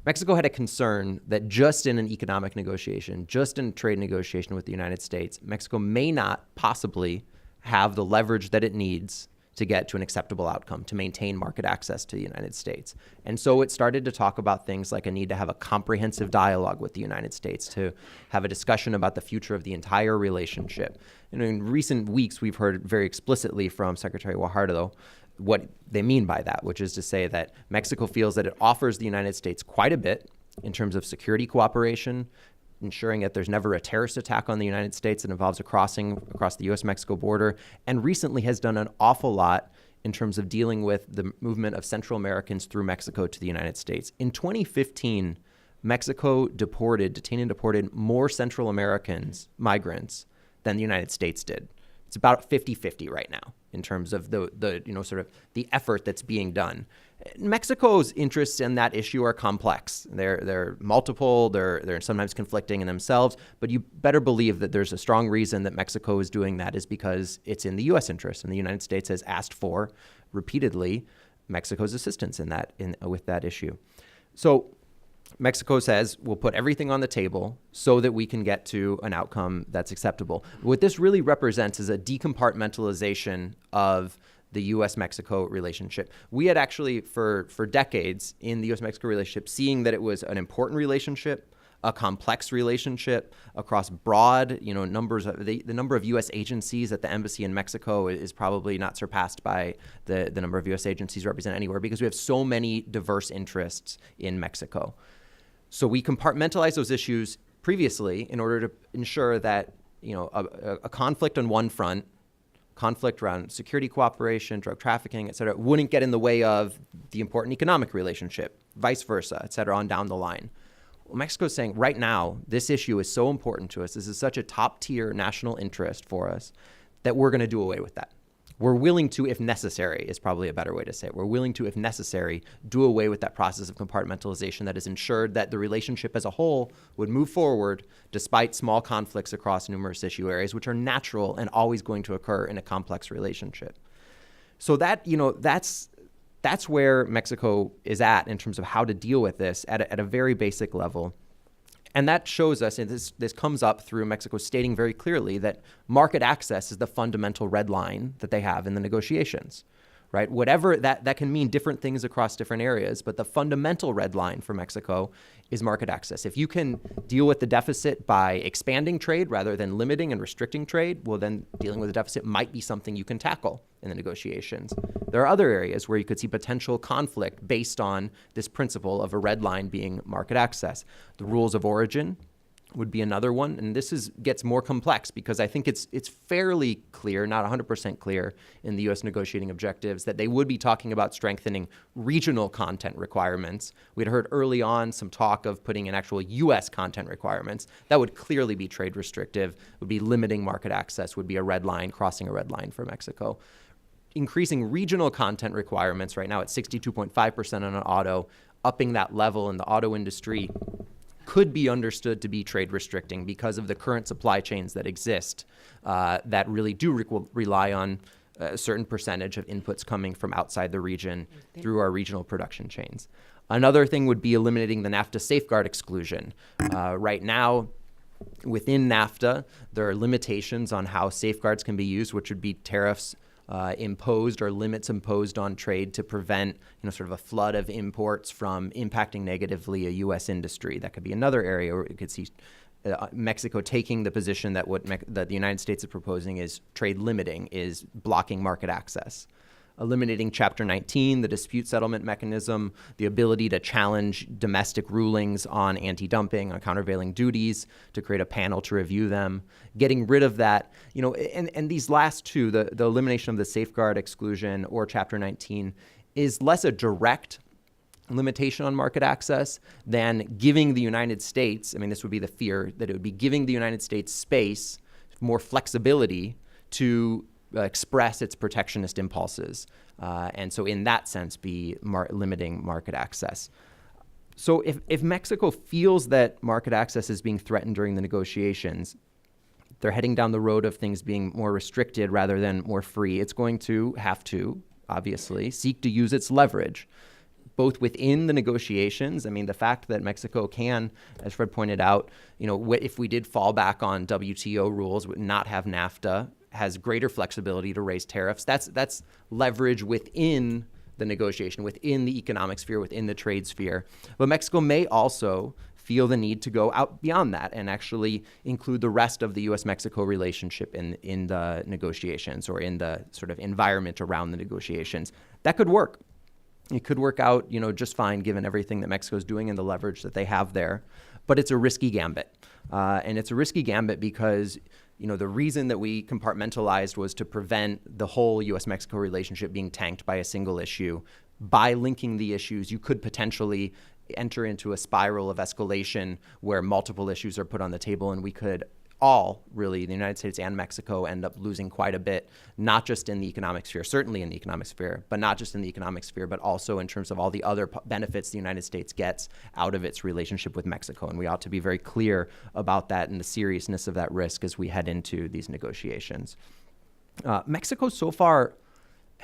Mexico had a concern that just in an economic negotiation, just in trade negotiation with the United States, Mexico may not possibly have the leverage that it needs to get to an acceptable outcome, to maintain market access to the United States. And so it started to talk about things like a need to have a comprehensive dialogue with the United States, to have a discussion about the future of the entire relationship. And in recent weeks, we've heard very explicitly from Secretary Guajardo what they mean by that, which is to say that Mexico feels that it offers the United States quite a bit in terms of security cooperation, ensuring that there's never a terrorist attack on the United States that involves a crossing across the U.S.-Mexico border, and recently has done an awful lot in terms of dealing with the movement of Central Americans through Mexico to the United States. In 2015, Mexico detained and deported more Central Americans, migrants, than the United States did. It's about 50-50 right now in terms of the effort that's being done. Mexico's interests in that issue are complex. They're multiple, they're sometimes conflicting in themselves, but you better believe that there's a strong reason that Mexico is doing that is because it's in the U.S. interest, and the United States has asked for repeatedly Mexico's assistance with that issue. So Mexico says we'll put everything on the table so that we can get to an outcome that's acceptable. What this really represents is a decompartmentalization of the U.S.-Mexico relationship. We had actually, for decades in the U.S.-Mexico relationship, seeing that it was an important relationship, a complex relationship across broad, numbers. The number of U.S. agencies at the embassy in Mexico is probably not surpassed by the number of U.S. agencies represented anywhere, because we have so many diverse interests in Mexico. So we compartmentalized those issues previously in order to ensure that a conflict on one front, conflict around security cooperation, drug trafficking, et cetera, wouldn't get in the way of the important economic relationship, vice versa, et cetera, on down the line. Well, Mexico's saying right now, this issue is so important to us, this is such a top tier national interest for us, that we're going to do away with that. We're willing to, if necessary, is probably a better way to say it. We're willing to, if necessary, do away with that process of compartmentalization that has ensured that the relationship as a whole would move forward despite small conflicts across numerous issue areas, which are natural and always going to occur in a complex relationship. So that, that's where Mexico is at in terms of how to deal with this at a very basic level. And that shows us, and this comes up through Mexico stating very clearly that market access is the fundamental red line that they have in the negotiations, right? Whatever that can mean different things across different areas, but the fundamental red line for Mexico is market access. If you can deal with the deficit by expanding trade rather than limiting and restricting trade, well, then dealing with the deficit might be something you can tackle in the negotiations. There are other areas where you could see potential conflict based on this principle of a red line being market access. The rules of origin would be another one, and this gets more complex because I think it's fairly clear, not 100% clear, in the U.S. negotiating objectives that they would be talking about strengthening regional content requirements. We'd heard early on some talk of putting in actual U.S. content requirements. That would clearly be trade restrictive, would be limiting market access, would be a red line, crossing a red line for Mexico. Increasing regional content requirements right now at 62.5% on an auto, upping that level in the auto industry could be understood to be trade restricting because of the current supply chains that exist that really do rely on a certain percentage of inputs coming from outside the region through our regional production chains. Another thing would be eliminating the NAFTA safeguard exclusion. Right now, within NAFTA, there are limitations on how safeguards can be used, which would be tariffs imposed or limits imposed on trade to prevent, sort of a flood of imports from impacting negatively a U.S. industry. That could be another area where you could see Mexico taking the position that that the United States is proposing is trade limiting, is blocking market access. Eliminating Chapter 19, the dispute settlement mechanism, the ability to challenge domestic rulings on anti-dumping, on countervailing duties, to create a panel to review them, getting rid of that, and these last two, the elimination of the safeguard exclusion or Chapter 19, is less a direct limitation on market access than giving the United States, this would be the fear, that it would be giving the United States space, more flexibility to express its protectionist impulses, and so in that sense be limiting market access. So if Mexico feels that market access is being threatened during the negotiations, they're heading down the road of things being more restricted rather than more free, it's going to have to, obviously, seek to use its leverage, both within the negotiations. The fact that Mexico can, as Fred pointed out, if we did fall back on WTO rules, would not have NAFTA, has greater flexibility to raise tariffs. That's leverage within the negotiation, within the economic sphere, within the trade sphere. But Mexico may also feel the need to go out beyond that and actually include the rest of the U.S.-Mexico relationship in the negotiations or in the sort of environment around the negotiations. That could work. It could work out, just fine given everything that Mexico is doing and the leverage that they have there. But it's a risky gambit. And it's a risky gambit because the reason that we compartmentalized was to prevent the whole U.S.-Mexico relationship being tanked by a single issue. By linking the issues, you could potentially enter into a spiral of escalation where multiple issues are put on the table, and we could all, really, the United States and Mexico, end up losing quite a bit, not just in the economic sphere, certainly in the economic sphere, but not just in the economic sphere, but also in terms of all the other benefits the United States gets out of its relationship with Mexico. And we ought to be very clear about that and the seriousness of that risk as we head into these negotiations. Mexico so far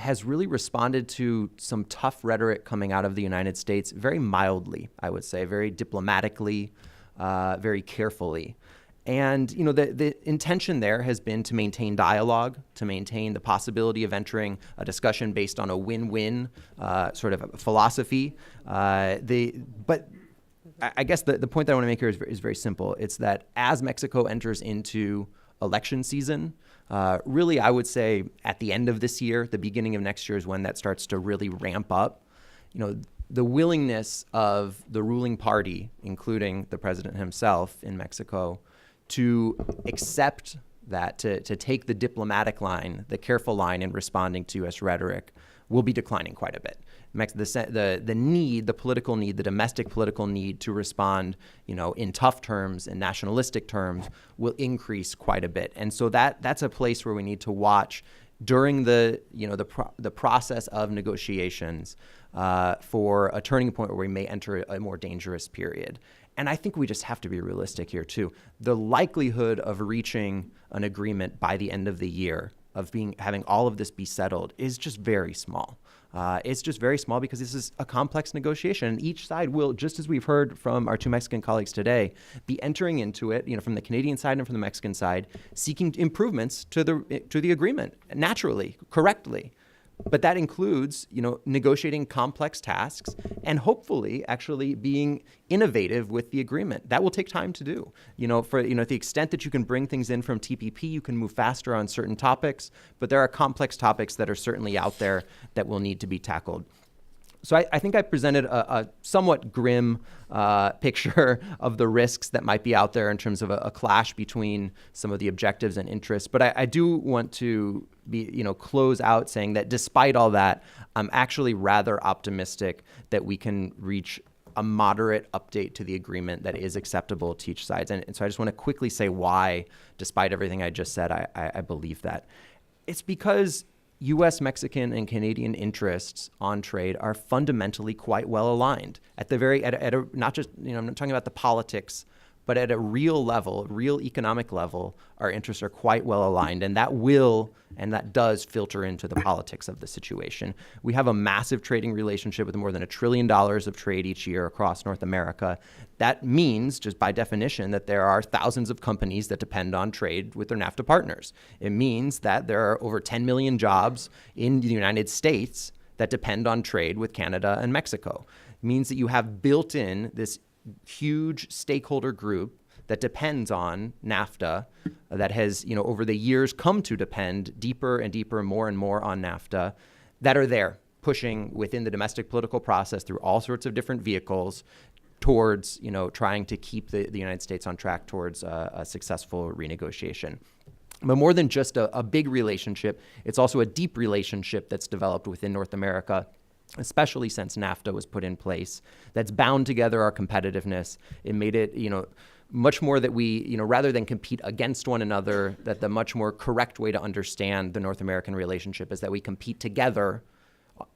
has really responded to some tough rhetoric coming out of the United States very mildly, I would say, very diplomatically, very carefully. And the intention there has been to maintain dialogue, to maintain the possibility of entering a discussion based on a win-win sort of philosophy. But I guess the point that I want to make here is very simple. It's that as Mexico enters into election season, really I would say at the end of this year, the beginning of next year is when that starts to really ramp up. The willingness of the ruling party, including the president himself in Mexico, to accept that, to take the diplomatic line, the careful line in responding to U.S. rhetoric, will be declining quite a bit. The need, the political need, the domestic political need to respond, in tough terms and nationalistic terms will increase quite a bit. And so that's a place where we need to watch during the process of negotiations for a turning point where we may enter a more dangerous period. And I think we just have to be realistic here too. The likelihood of reaching an agreement by the end of the year, of having all of this be settled, is just very small. It's just very small because this is a complex negotiation, and each side will, just as we've heard from our two Mexican colleagues today, be entering into it, from the Canadian side and from the Mexican side, seeking improvements to the agreement naturally, correctly. But that includes, negotiating complex tasks and hopefully actually being innovative with the agreement. That will take time to do. To the extent that you can bring things in from TPP, you can move faster on certain topics, but there are complex topics that are certainly out there that will need to be tackled. So I think I presented a somewhat grim picture of the risks that might be out there in terms of a clash between some of the objectives and interests. But I do want to close out saying that despite all that, I'm actually rather optimistic that we can reach a moderate update to the agreement that is acceptable to each side. And so I just want to quickly say why, despite everything I just said, I believe that. It's because U.S., Mexican, and Canadian interests on trade are fundamentally quite well aligned. Not just, I'm not talking about the politics, but at a real level, real economic level, our interests are quite well aligned, and that does filter into the politics of the situation. We have a massive trading relationship with more than $1 trillion of trade each year across North America. That means, just by definition, that there are thousands of companies that depend on trade with their NAFTA partners. It means that there are over 10 million jobs in the United States that depend on trade with Canada and Mexico. It means that you have built in this huge stakeholder group that depends on NAFTA, that has, over the years come to depend deeper and deeper, more and more on NAFTA, that are there pushing within the domestic political process through all sorts of different vehicles towards, trying to keep the United States on track towards a successful renegotiation. But more than just a big relationship, it's also a deep relationship that's developed within North America, especially since NAFTA was put in place, that's bound together our competitiveness. It made it, much more that we, rather than compete against one another, that the much more correct way to understand the North American relationship is that we compete together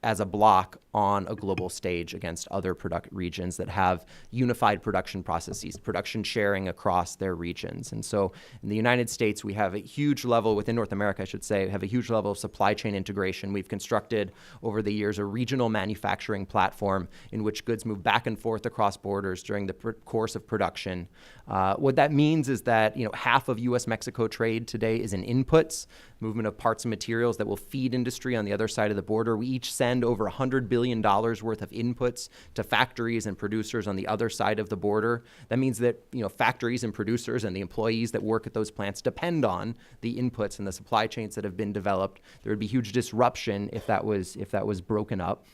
as a bloc on a global stage against other regions that have unified production processes, production sharing across their regions. And so in the United States, we have a huge level, within North America, I should say, have a huge level of supply chain integration. We've constructed over the years a regional manufacturing platform in which goods move back and forth across borders during the course of production. What that means is that half of U.S.-Mexico trade today is in inputs, movement of parts and materials that will feed industry on the other side of the border. We each send over $100 billion worth of inputs to factories and producers on the other side of the border. That means that factories and producers and the employees that work at those plants depend on the inputs and the supply chains that have been developed. There would be huge disruption if that was broken up.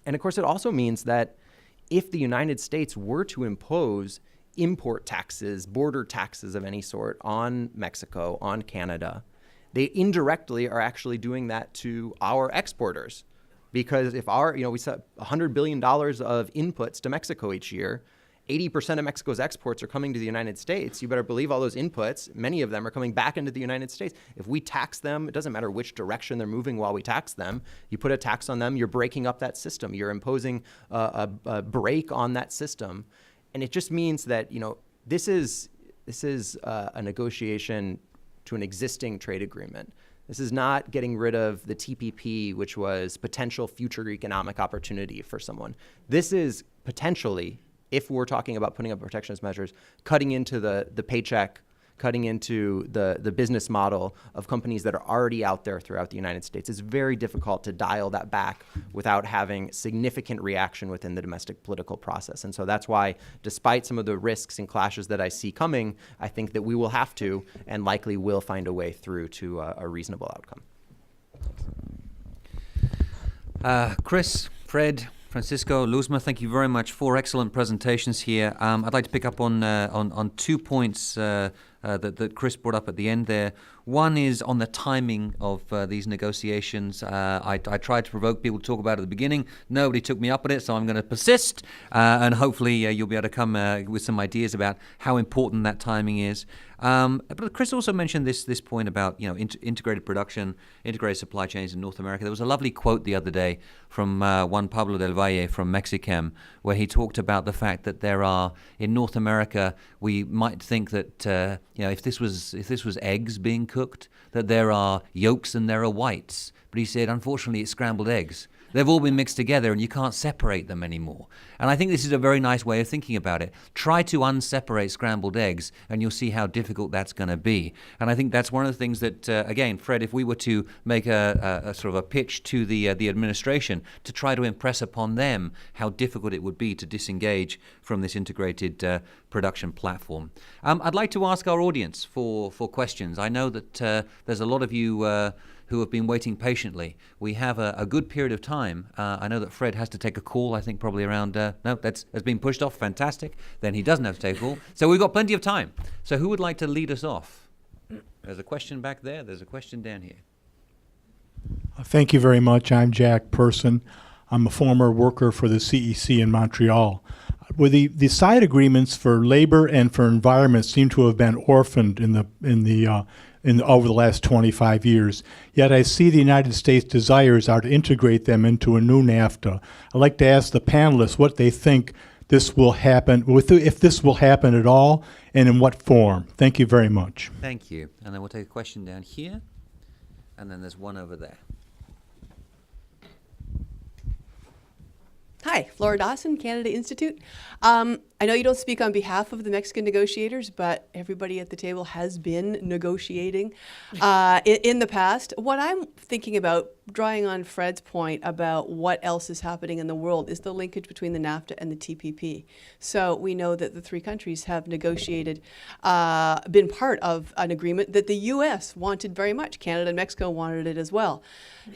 And of course, it also means that if the United States were to impose import taxes, border taxes of any sort on Mexico, on Canada, they indirectly are actually doing that to our exporters. Because if we sell $100 billion of inputs to Mexico each year, 80% of Mexico's exports are coming to the United States. You better believe all those inputs, many of them are coming back into the United States. If we tax them, it doesn't matter which direction they're moving while we tax them. You put a tax on them, you're breaking up that system. You're imposing a break on that system. And it just means that, this is a negotiation to an existing trade agreement This is not getting rid of the TPP, which was potential future economic opportunity for someone. This is potentially, if we're talking about putting up protectionist measures, cutting into the paycheck, cutting into the business model of companies that are already out there throughout the United States. It's very difficult to dial that back without having significant reaction within the domestic political process. And so that's why, despite some of the risks and clashes that I see coming, I think that we will have to and likely will find a way through to a reasonable outcome. Chris, Fred, Francisco, Luzma, thank you very much. 4 excellent presentations here. I'd like to pick up on 2 points that Chris brought up at the end there. One is on the timing of these negotiations. I tried to provoke people to talk about it at the beginning. Nobody took me up on it, so I'm going to persist, and hopefully you'll be able to come with some ideas about how important that timing is. But Chris also mentioned this point about integrated production, integrated supply chains in North America. There was a lovely quote the other day from Juan Pablo del Valle from Mexichem, where he talked about the fact that there are in North America, we might think that if this was eggs being cooked, that there are yolks and there are whites. But he said, unfortunately, it's scrambled eggs. They've all been mixed together and you can't separate them anymore. And I think this is a very nice way of thinking about it. Try to unseparate scrambled eggs and you'll see how difficult that's going to be. And I think that's one of the things that, again, Fred, if we were to make a sort of a pitch to the administration to try to impress upon them how difficult it would be to disengage from this integrated production platform. I'd like to ask our audience for questions. I know that there's a lot of you who have been waiting patiently. We have a good period of time. I know that Fred has to take a call, I think probably around, has been pushed off, fantastic. Then he doesn't have to take a call. So we've got plenty of time. So who would like to lead us off? There's a question back there, there's a question down here. Thank you very much. I'm Jack Person. I'm a former worker for the CEC in Montreal. Where the side agreements for labor and for environment seem to have been orphaned over the last 25 years. Yet I see the United States' desires are to integrate them into a new NAFTA. I'd like to ask the panelists what they think this will happen, if this will happen at all, and in what form. Thank you very much. Thank you. And then we'll take a question down here, and then there's one over there. Hi, Flora Dawson, Canada Institute. I know you don't speak on behalf of the Mexican negotiators, but everybody at the table has been negotiating in the past. What I'm thinking about, drawing on Fred's point about what else is happening in the world, is the linkage between the NAFTA and the TPP. So we know that the 3 countries have negotiated, been part of an agreement that the U.S. wanted very much. Canada and Mexico wanted it as well.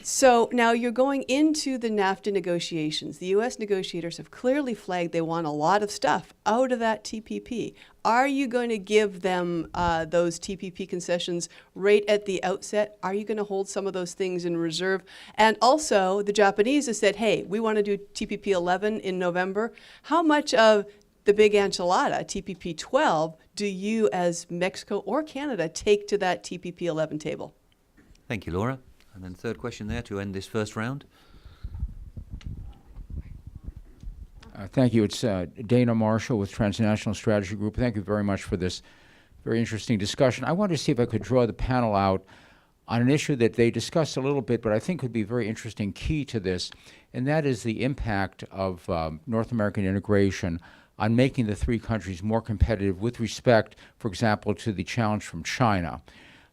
So now you're going into the NAFTA negotiations. The U.S. negotiators have clearly flagged they want a lot of stuff out of that TPP. Are you going to give them those TPP concessions right at the outset? Are you going to hold some of those things in reserve? And also, the Japanese have said, hey, we want to do TPP 11 in November. How much of the big enchilada, TPP 12, do you as Mexico or Canada take to that TPP 11 table? Thank you, Laura. And then third question there to end this first round. Thank you. It's Dana Marshall with Transnational Strategy Group. Thank you very much for this very interesting discussion. I wanted to see if I could draw the panel out on an issue that they discussed a little bit, but I think could be a very interesting key to this, and that is the impact of North American integration on making the 3 countries more competitive with respect, for example, to the challenge from China.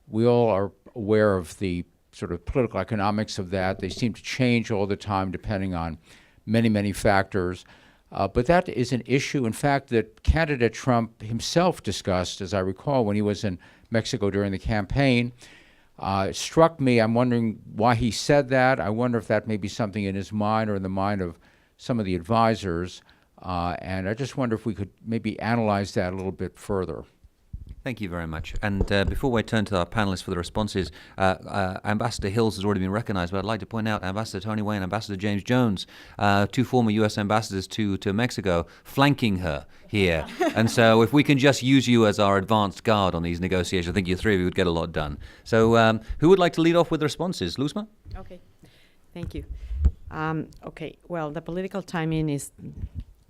We all are aware of the sort of political economics of that. They seem to change all the time depending on many, many factors. But that is an issue, in fact, that candidate Trump himself discussed, as I recall, when he was in Mexico during the campaign. It struck me, I'm wondering why he said that. I wonder if that may be something in his mind or in the mind of some of the advisors. And I just wonder if we could maybe analyze that a little bit further. Thank you very much. And before we turn to our panelists for the responses, Ambassador Hills has already been recognized, but I'd like to point out Ambassador Tony Wayne, Ambassador James Jones, 2 former U.S. ambassadors to Mexico, flanking her here. And so if we can just use you as our advanced guard on these negotiations, I think you 3 of you would get a lot done. So who would like to lead off with the responses? Luzma? Okay. Thank you. Okay. Well, the political timing is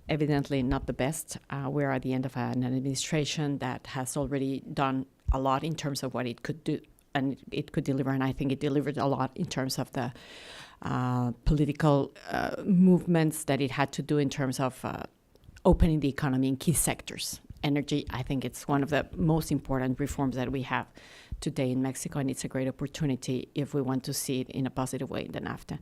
evidently not the best. We're at the end of an administration that has already done a lot in terms of what it could do and it could deliver, and I think it delivered a lot in terms of the political movements that it had to do in terms of opening the economy in key sectors. Energy, I think it's one of the most important reforms that we have today in Mexico, and it's a great opportunity if we want to see it in a positive way in the NAFTA.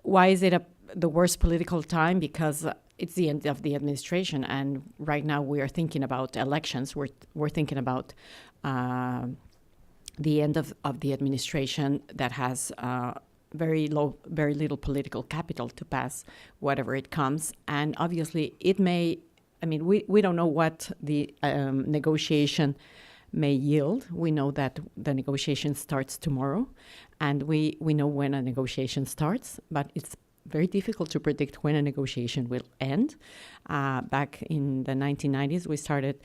Why is it the worst political time? Because it's the end of the administration, and right now we are thinking about elections. We're thinking about the end of the administration that has very little political capital to pass whatever it comes. And obviously it may, I mean, we don't know what the negotiation may yield. We know that the negotiation starts tomorrow, and we know when a negotiation starts, but it's very difficult to predict when a negotiation will end. Back in the 1990s, we started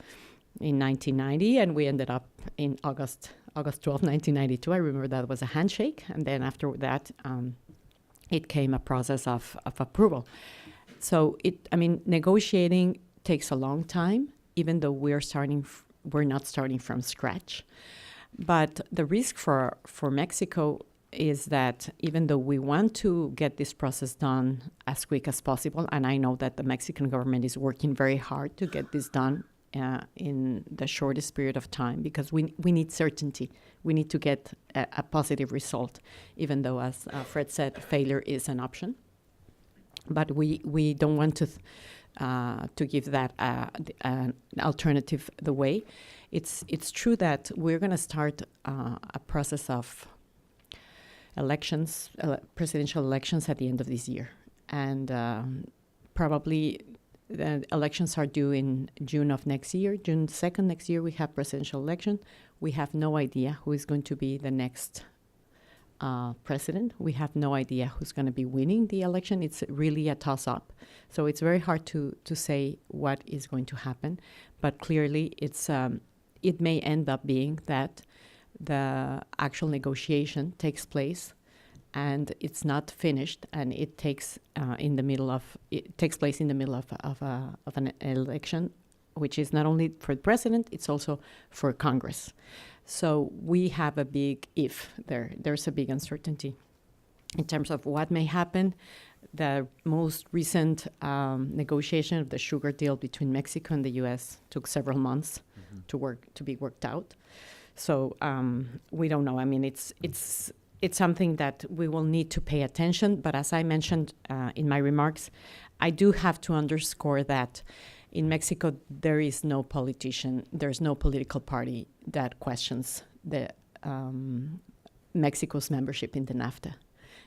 in 1990, and we ended up in August 12, 1992. I remember that was a handshake, and then after that, it came a process of approval. So negotiating takes a long time, even though we're not starting from scratch. But the risk for Mexico is that even though we want to get this process done as quick as possible, and I know that the Mexican government is working very hard to get this done in the shortest period of time, because we need certainty. We need to get a positive result, even though, as Fred said, failure is an option. But we don't want to give that an alternative the way. It's true that we're going to start a process of elections, presidential elections at the end of this year. And probably the elections are due in June of next year. June 2nd next year, we have presidential election. We have no idea who is going to be the next president. We have no idea who's going to be winning the election. It's really a toss-up. So it's very hard to say what is going to happen. But clearly, it may end up being that the actual negotiation takes place and it's not finished, and it takes place in the middle of an election, which is not only for the president, it's also for Congress. So we have a big if there. There's a big uncertainty in terms of what may happen. The most recent negotiation of the sugar deal between Mexico and the U.S. took several months to be worked out. So we don't know. I mean, it's something that we will need to pay attention. But as I mentioned in my remarks, I do have to underscore that in Mexico, there is no politician, there's no political party that questions Mexico's membership in the NAFTA.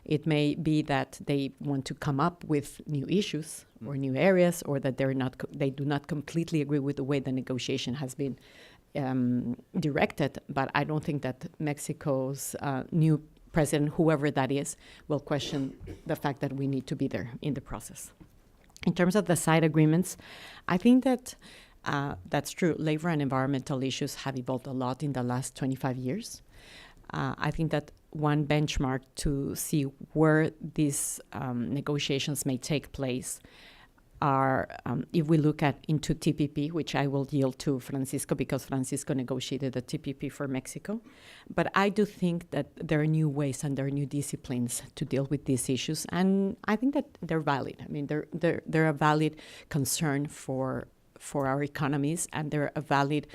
It may be that they want to come up with new issues or new areas, or that they do not completely agree with the way the negotiation has been directed. But I don't think that Mexico's new president, whoever that is, will question the fact that we need to be there in the process. In terms of the side agreements, I think that that's true. Labor and environmental issues have evolved a lot in the last 25 years. I think that one benchmark to see where these negotiations may take place are, if we look into TPP, which I will yield to Francisco because Francisco negotiated the TPP for Mexico. But I do think that there are new ways and there are new disciplines to deal with these issues, and I think that they're valid. I mean, they're a valid concern for our economies, and they're valid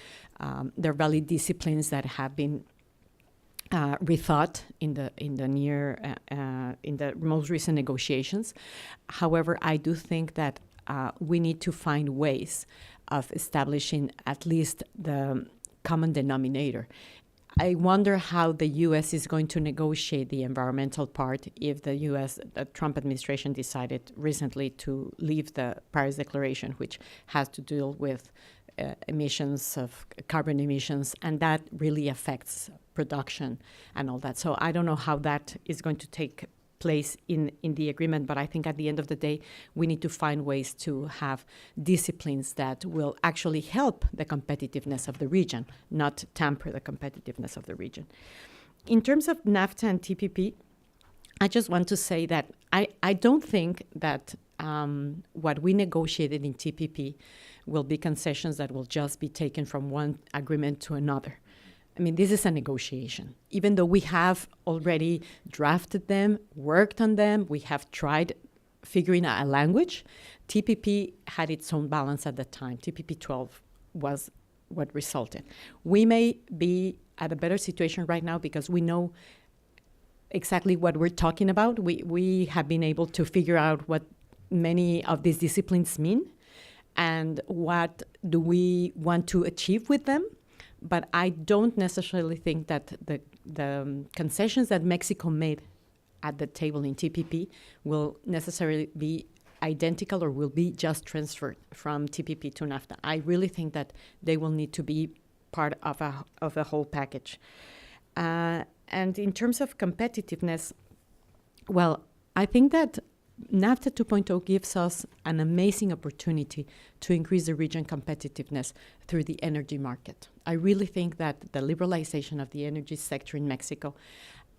disciplines that have been rethought in the most recent negotiations. However, I do think that we need to find ways of establishing at least the common denominator. I wonder how the U.S. is going to negotiate the environmental part if the Trump administration decided recently to leave the Paris Declaration, which has to deal with emissions of carbon emissions, and that really affects production and all that. So I don't know how that is going to take place in the agreement, but I think at the end of the day, we need to find ways to have disciplines that will actually help the competitiveness of the region, not tamper the competitiveness of the region. In terms of NAFTA and TPP, I just want to say that I don't think that what we negotiated in TPP will be concessions that will just be taken from one agreement to another. I mean, this is a negotiation. Even though we have already drafted them, worked on them, we have tried figuring out a language, TPP had its own balance at the time. TPP 12 was what resulted. We may be at a better situation right now because we know exactly what we're talking about. We have been able to figure out what many of these disciplines mean and what do we want to achieve with them. But I don't necessarily think that the concessions that Mexico made at the table in TPP will necessarily be identical or will be just transferred from TPP to NAFTA. I really think that they will need to be part of a whole package. And in terms of competitiveness, well, I think that NAFTA 2.0 gives us an amazing opportunity to increase the region competitiveness through the energy market. I really think that the liberalization of the energy sector in Mexico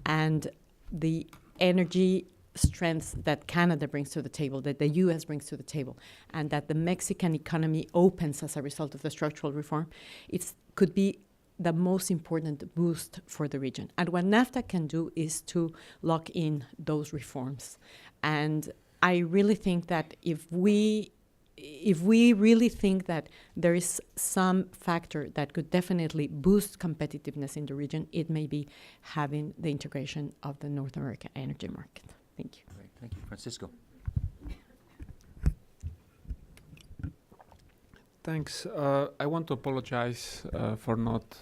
and the energy strengths that Canada brings to the table, that the U.S. brings to the table, and that the Mexican economy opens as a result of the structural reform, it could be the most important boost for the region. And what NAFTA can do is to lock in those reforms. And I really think that if we really think that there is some factor that could definitely boost competitiveness in the region, it may be having the integration of the North American energy market. Thank you. Great. Thank you. Francisco. Thanks. I want to apologize for not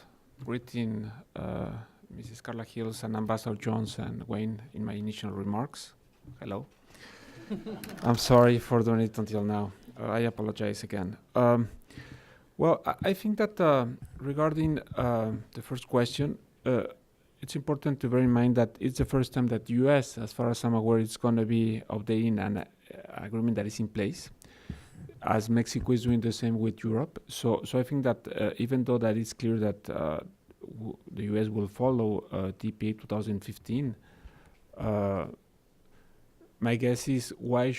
greeting Mrs. Carla Hills and Ambassador Jones and Wayne in my initial remarks. Hello. I'm sorry for doing it until now. I apologize again. Well, I think that regarding the first question, it's important to bear in mind that it's the first time that U.S., as far as I'm aware, is going to be updating an agreement that is in place, as Mexico is doing the same with Europe. So I think that even though that it's clear that the U.S. will follow TPA 2015, my guess is why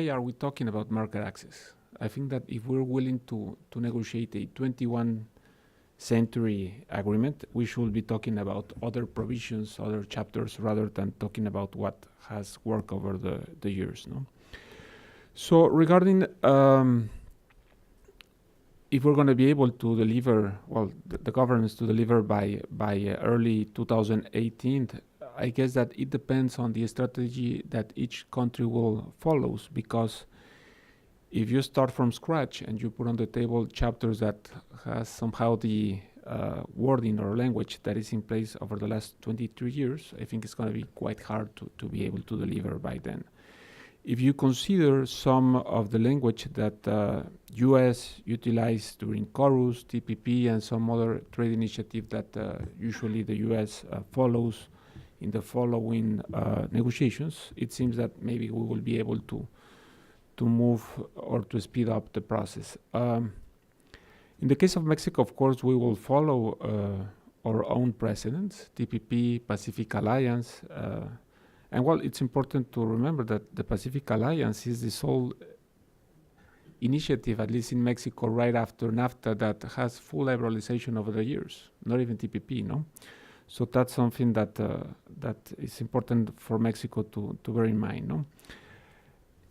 are we talking about market access? I think that if we're willing to negotiate a 21st century agreement, we should be talking about other provisions, other chapters, rather than talking about what has worked over the years. No? So regarding if we're going to be able to deliver, well, the governance to deliver by early 2018, I guess that it depends on the strategy that each country will follows, because if you start from scratch and you put on the table chapters that has somehow the wording or language that is in place over the last 23 years, I think it's going to be quite hard to be able to deliver by then. If you consider some of the language that U.S. utilized during Chorus, TPP, and some other trade initiative that usually the U.S. follows in the following negotiations, it seems that maybe we will be able to move or to speed up the process. In the case of Mexico, of course, we will follow our own precedents, TPP, Pacific Alliance, and well, it's important to remember that the Pacific Alliance is the sole initiative, at least in Mexico, right after NAFTA, that has full liberalization over the years, not even TPP, no? So that's something that is important for Mexico to bear in mind, no?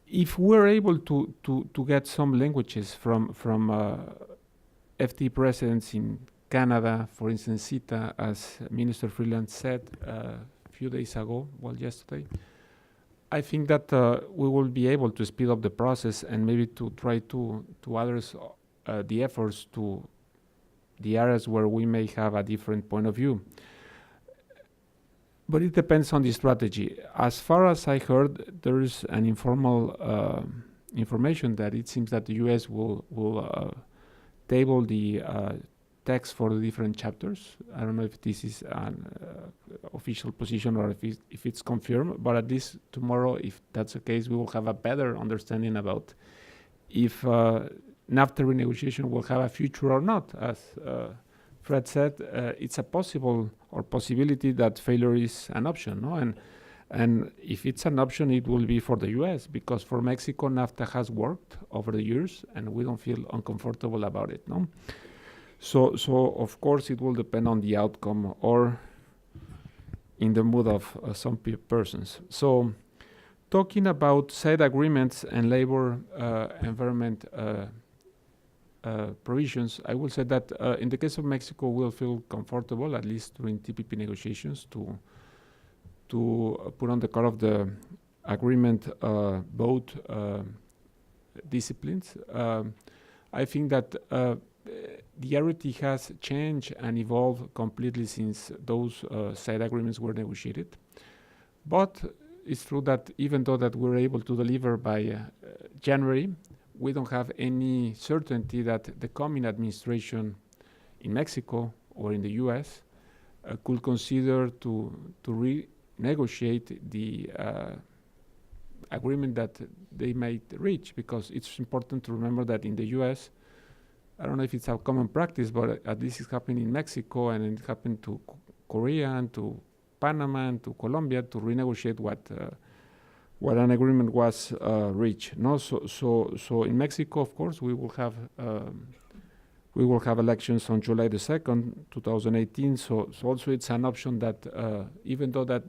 If we're able to get some languages from FTA presidents in Canada, for instance, CETA, as Minister Freeland said a few days ago, well, yesterday, I think that we will be able to speed up the process and maybe to try to address the efforts to the areas where we may have a different point of view. But it depends on the strategy. As far as I heard, there is an informal information that it seems that the U.S. will table the text for the different chapters. I don't know if this is an official position or if it's confirmed, but at least tomorrow, if that's the case, we will have a better understanding about if NAFTA renegotiation will have a future or not. As Fred said, it's a possibility that failure is an option, no? And if it's an option, it will be for the U.S., because for Mexico, NAFTA has worked over the years, and we don't feel uncomfortable about it, no? So of course it will depend on the outcome or in the mood of some persons. So talking about side agreements and labor environment provisions, I will say that in the case of Mexico, we'll feel comfortable, at least during TPP negotiations, to put on the core of the agreement both disciplines. I think that the reality has changed and evolved completely since those side agreements were negotiated. But it's true that even though that we're able to deliver by January, we don't have any certainty that the coming administration in Mexico or in the US could consider to renegotiate the agreement that they might reach, because it's important to remember that in the US, I don't know if it's a common practice, but at least it's happening in Mexico, and it happened to Korea and to Panama and to Colombia to renegotiate what an agreement was reached. No, so in Mexico, of course, we will have elections on July the 2nd, 2018. So also it's an option that even though that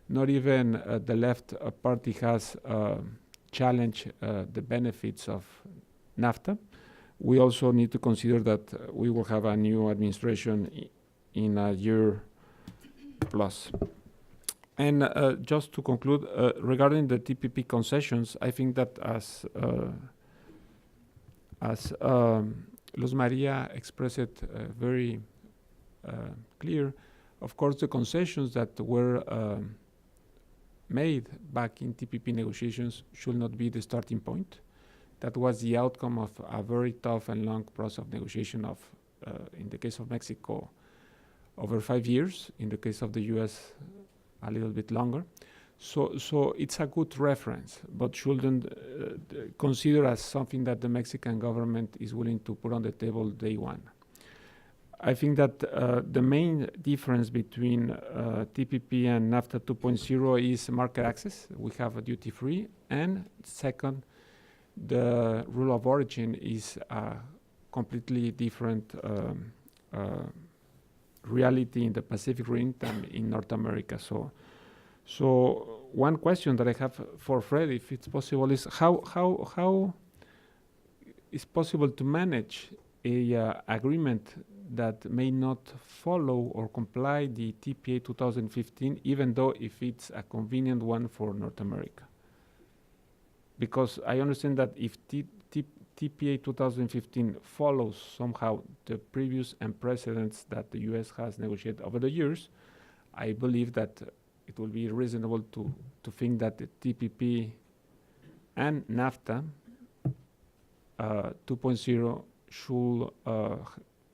not even the left party has challenged the benefits of NAFTA, we also need to consider that we will have a new administration in a year plus. And just to conclude, regarding the TPP concessions, I think that as Luz Maria expressed it very clear, of course the concessions that were made back in TPP negotiations should not be the starting point. That was the outcome of a very tough and long process of negotiation of, in the case of Mexico, over 5 years, in the case of the US, a little bit longer. So it's a good reference, but shouldn't consider as something that the Mexican government is willing to put on the table day one. I think that the main difference between TPP and NAFTA 2.0 is market access. We have a duty-free, and second, the rule of origin is a completely different reality in the Pacific Rim than in North America. So one question that I have for Fred, if it's possible, is how is possible to manage a agreement that may not follow or comply the TPA 2015, even though if it's a convenient one for North America? Because I understand that if TPA 2015 follows somehow the previous and precedents that the US has negotiated over the years, I believe that it will be reasonable to think that the TPP and NAFTA 2.0 should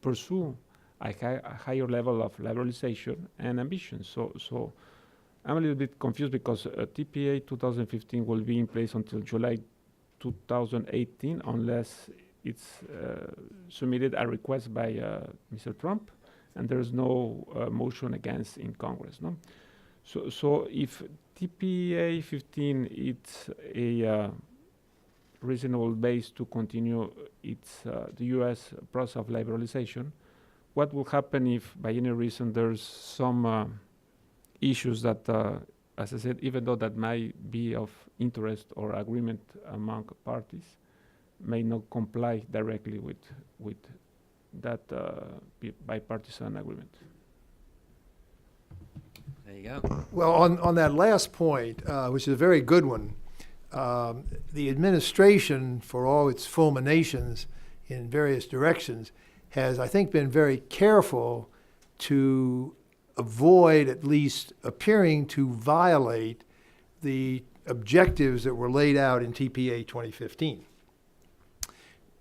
pursue a higher level of liberalization and ambition. So I'm a little bit confused because TPA 2015 will be in place until July 2018 unless it's submitted a request by Mr. Trump and there's no motion against in Congress. No? So if TPA 15 it's a reasonable base to continue its the U.S. process of liberalization, what will happen if by any reason there's some issues that, as I said, even though that might be of interest or agreement among parties, may not comply directly with that bipartisan agreement? There you go. Well, on that last point, which is a very good one, the administration, for all its fulminations in various directions, has, I think, been very careful to avoid at least appearing to violate the objectives that were laid out in TPA 2015.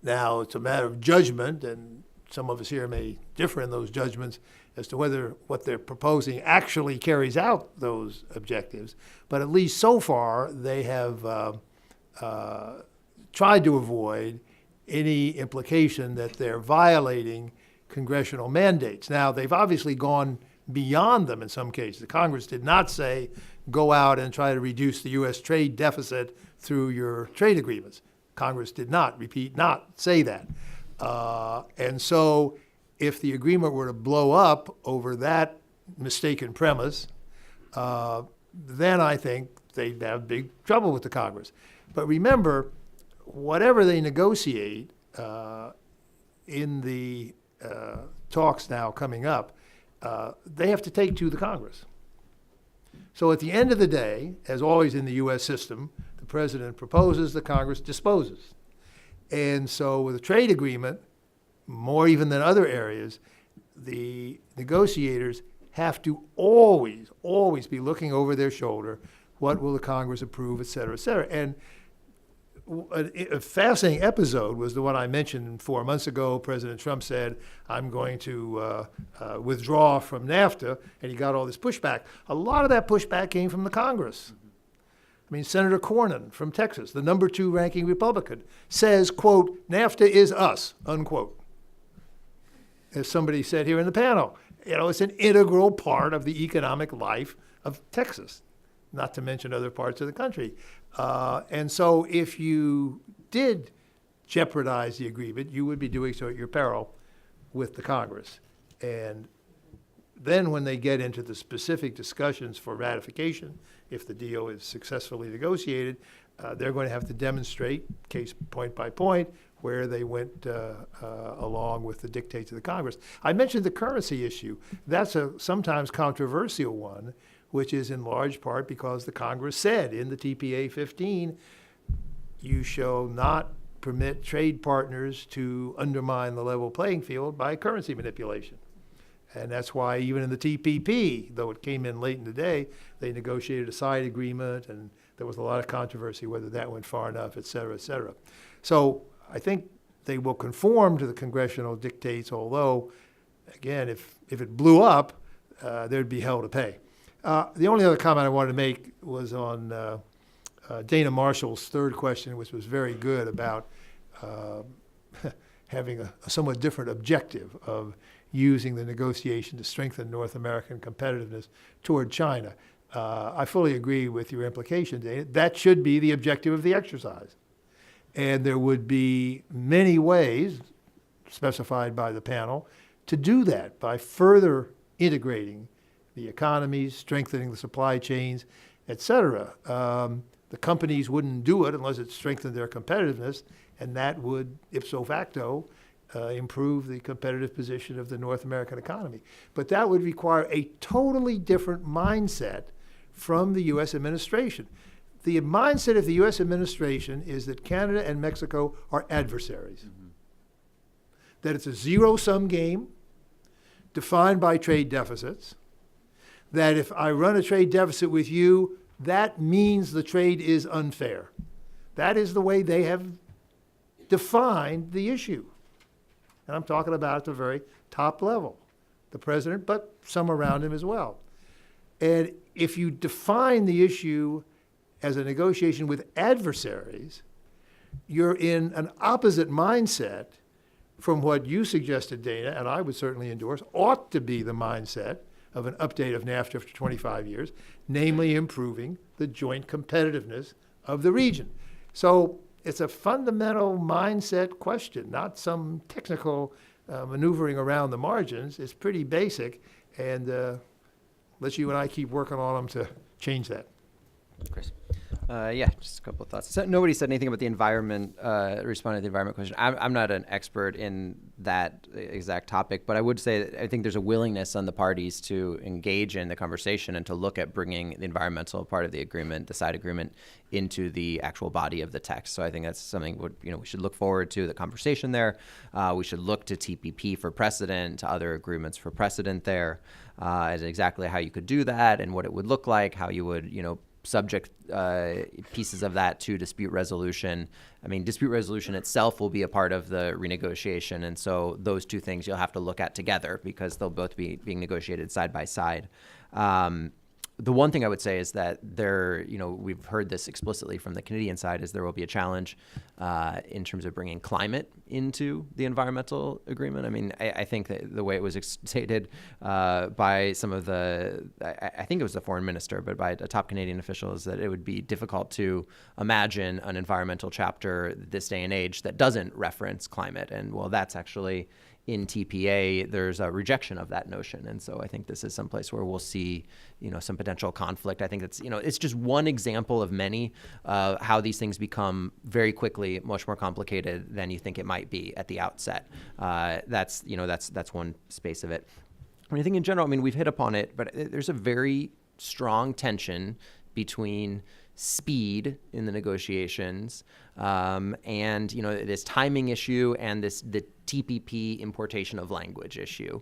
Now, it's a matter of judgment, and some of us here may differ in those judgments as to whether what they're proposing actually carries out those objectives. But at least so far, they have tried to avoid any implication that they're violating congressional mandates. Now, they've obviously gone beyond them in some cases. The Congress did not say, go out and try to reduce the U.S. trade deficit through your trade agreements. Congress did not, repeat, not say that. And so if the agreement were to blow up over that mistaken premise, then I think they'd have big trouble with the Congress. But remember, whatever they negotiate in the talks now coming up, they have to take to the Congress. So at the end of the day, as always in the U.S. system, the president proposes, the Congress disposes. And so with a trade agreement, more even than other areas, the negotiators have to always, always be looking over their shoulder. What will the Congress approve, et cetera, et cetera. And a fascinating episode was the one I mentioned 4 months ago. President Trump said, I'm going to withdraw from NAFTA, and he got all this pushback. A lot of that pushback came from the Congress. I mean, Senator Cornyn from Texas, the number 2 ranking Republican, says, quote, NAFTA is us, unquote. As somebody said here in the panel, it's an integral part of the economic life of Texas, not to mention other parts of the country. And so if you did jeopardize the agreement, you would be doing so at your peril with the Congress. And then when they get into the specific discussions for ratification, if the deal is successfully negotiated, they're going to have to demonstrate, case point by point, where they went along with the dictates of the Congress. I mentioned the currency issue. That's a sometimes controversial one, which is in large part because the Congress said in the TPA 15, you shall not permit trade partners to undermine the level playing field by currency manipulation. And that's why even in the TPP, though it came in late in the day, they negotiated a side agreement, and there was a lot of controversy whether that went far enough, et cetera, et cetera. So I think they will conform to the congressional dictates, although, again, if it blew up, there'd be hell to pay. The only other comment I wanted to make was on Dana Marshall's third question, which was very good about having a somewhat different objective of using the negotiation to strengthen North American competitiveness toward China. I fully agree with your implication, Dana. That should be the objective of the exercise. And there would be many ways specified by the panel to do that by further integrating the economies, strengthening the supply chains, et cetera. The companies wouldn't do it unless it strengthened their competitiveness, and that would, ipso facto, improve the competitive position of the North American economy. But that would require a totally different mindset from the U.S. administration. The mindset of the U.S. administration is that Canada and Mexico are adversaries, that it's a zero-sum game defined by trade deficits, that if I run a trade deficit with you, that means the trade is unfair. That is the way they have defined the issue. And I'm talking about at the very top level, the president, but some around him as well. And if you define the issue as a negotiation with adversaries, you're in an opposite mindset from what you suggested, Dana, and I would certainly endorse, ought to be the mindset of an update of NAFTA after 25 years, namely improving the joint competitiveness of the region. So it's a fundamental mindset question, not some technical maneuvering around the margins. It's pretty basic, and let you and I keep working on them to change that. Chris. Yeah, just a couple of thoughts. So nobody said anything about the environment, responding to the environment question. I'm not an expert in that exact topic, but I would say that I think there's a willingness on the parties to engage in the conversation and to look at bringing the environmental part of the agreement, the side agreement, into the actual body of the text. So I think that's something we should look forward to, the conversation there. We should look to TPP for precedent, to other agreements for precedent there, as exactly how you could do that and what it would look like, how you would, subject pieces of that to dispute resolution. I mean, dispute resolution itself will be a part of the renegotiation, and so those two things you'll have to look at together because they'll both be being negotiated side by side. The one thing I would say is that we've heard this explicitly from the Canadian side, is there will be a challenge in terms of bringing climate into the environmental agreement. I mean, I think that the way it was stated by some of I think it was the foreign minister, but by a top Canadian official, is that it would be difficult to imagine an environmental chapter this day and age that doesn't reference climate. And well, that's actually in TPA, there's a rejection of that notion. And so I think this is someplace where we'll see, some potential conflict. I think that's, it's just one example of many how these things become very quickly much more complicated than you think it might be at the outset. That's one space of it. I think in general, we've hit upon it, but there's a very strong tension between speed in the negotiations and this timing issue and the TPP importation of language issue.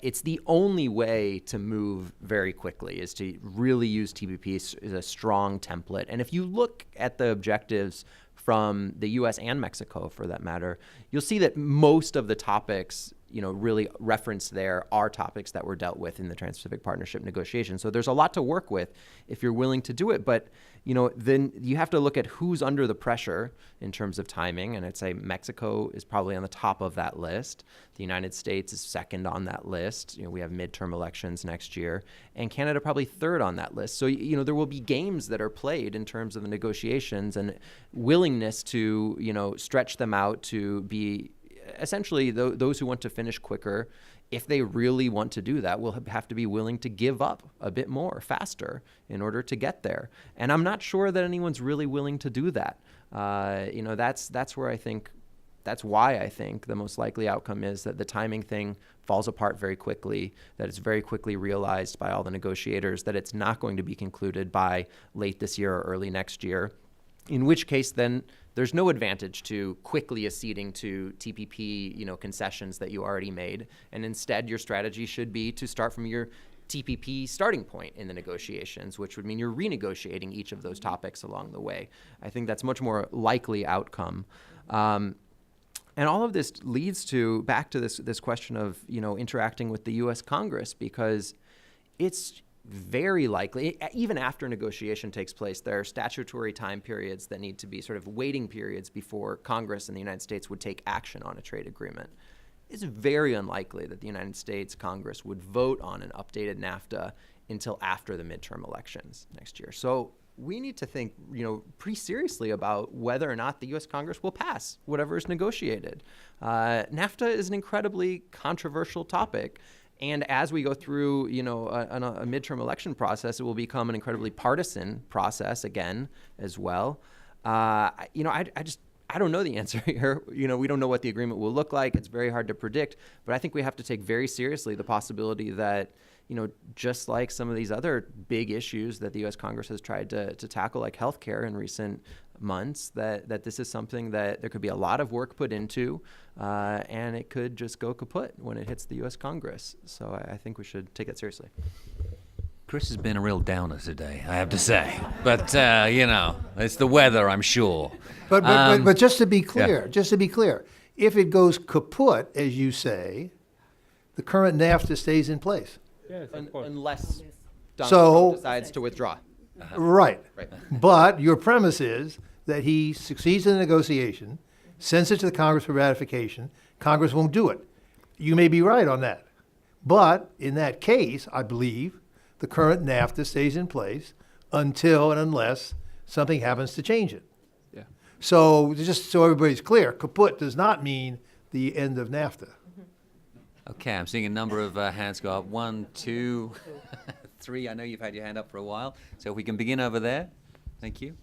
It's the only way to move very quickly is to really use TPP as a strong template. And if you look at the objectives from the US and Mexico, for that matter, you'll see that most of the topics really referenced there are topics that were dealt with in the Trans-Pacific Partnership negotiations. So there's a lot to work with if you're willing to do it. But, then you have to look at who's under the pressure in terms of timing. And I'd say Mexico is probably on the top of that list. The United States is second on that list. We have midterm elections next year. And Canada probably third on that list. So, there will be games that are played in terms of the negotiations and willingness to, stretch them out to be essentially those who want to finish quicker, if they really want to do that, will have to be willing to give up a bit more faster in order to get there. And I'm not sure that anyone's really willing to do that. That's why I think the most likely outcome is that the timing thing falls apart very quickly, that it's very quickly realized by all the negotiators that it's not going to be concluded by late this year or early next year, in which case then there's no advantage to quickly acceding to TPP, concessions that you already made. And instead, your strategy should be to start from your TPP starting point in the negotiations, which would mean you're renegotiating each of those topics along the way. I think that's much more likely outcome. And all of this leads back to this question of, interacting with the U.S. Congress, because it's very likely, even after negotiation takes place, there are statutory time periods that need to be sort of waiting periods before Congress in the United States would take action on a trade agreement. It's very unlikely that the United States Congress would vote on an updated NAFTA until after the midterm elections next year. So we need to think, pretty seriously about whether or not the U.S. Congress will pass whatever is negotiated. NAFTA is an incredibly controversial topic. And as we go through, a midterm election process, it will become an incredibly partisan process again, as well. I don't know the answer here. We don't know what the agreement will look like. It's very hard to predict. But I think we have to take very seriously the possibility that, just like some of these other big issues that the U.S. Congress has tried to tackle, like healthcare in recent months, that this is something that there could be a lot of work put into, and it could just go kaput when it hits the U.S. Congress. So I think we should take that seriously. Chris has been a real downer today, I have to say. But, it's the weather, I'm sure. But just to be clear, yeah. If it goes kaput, as you say, the current NAFTA stays in place. Yes, of course. Unless Donald Trump decides to withdraw. Right. Right. But your premise is that he succeeds in the negotiation, sends it to the Congress for ratification. Congress won't do it. You may be right on that. But in that case, I believe the current NAFTA stays in place until and unless something happens to change it. Yeah. So just so everybody's clear, kaput does not mean the end of NAFTA. Okay, I'm seeing a number of hands go up. 1, 2, 3. I know you've had your hand up for a while. So if we can begin over there. Thank you.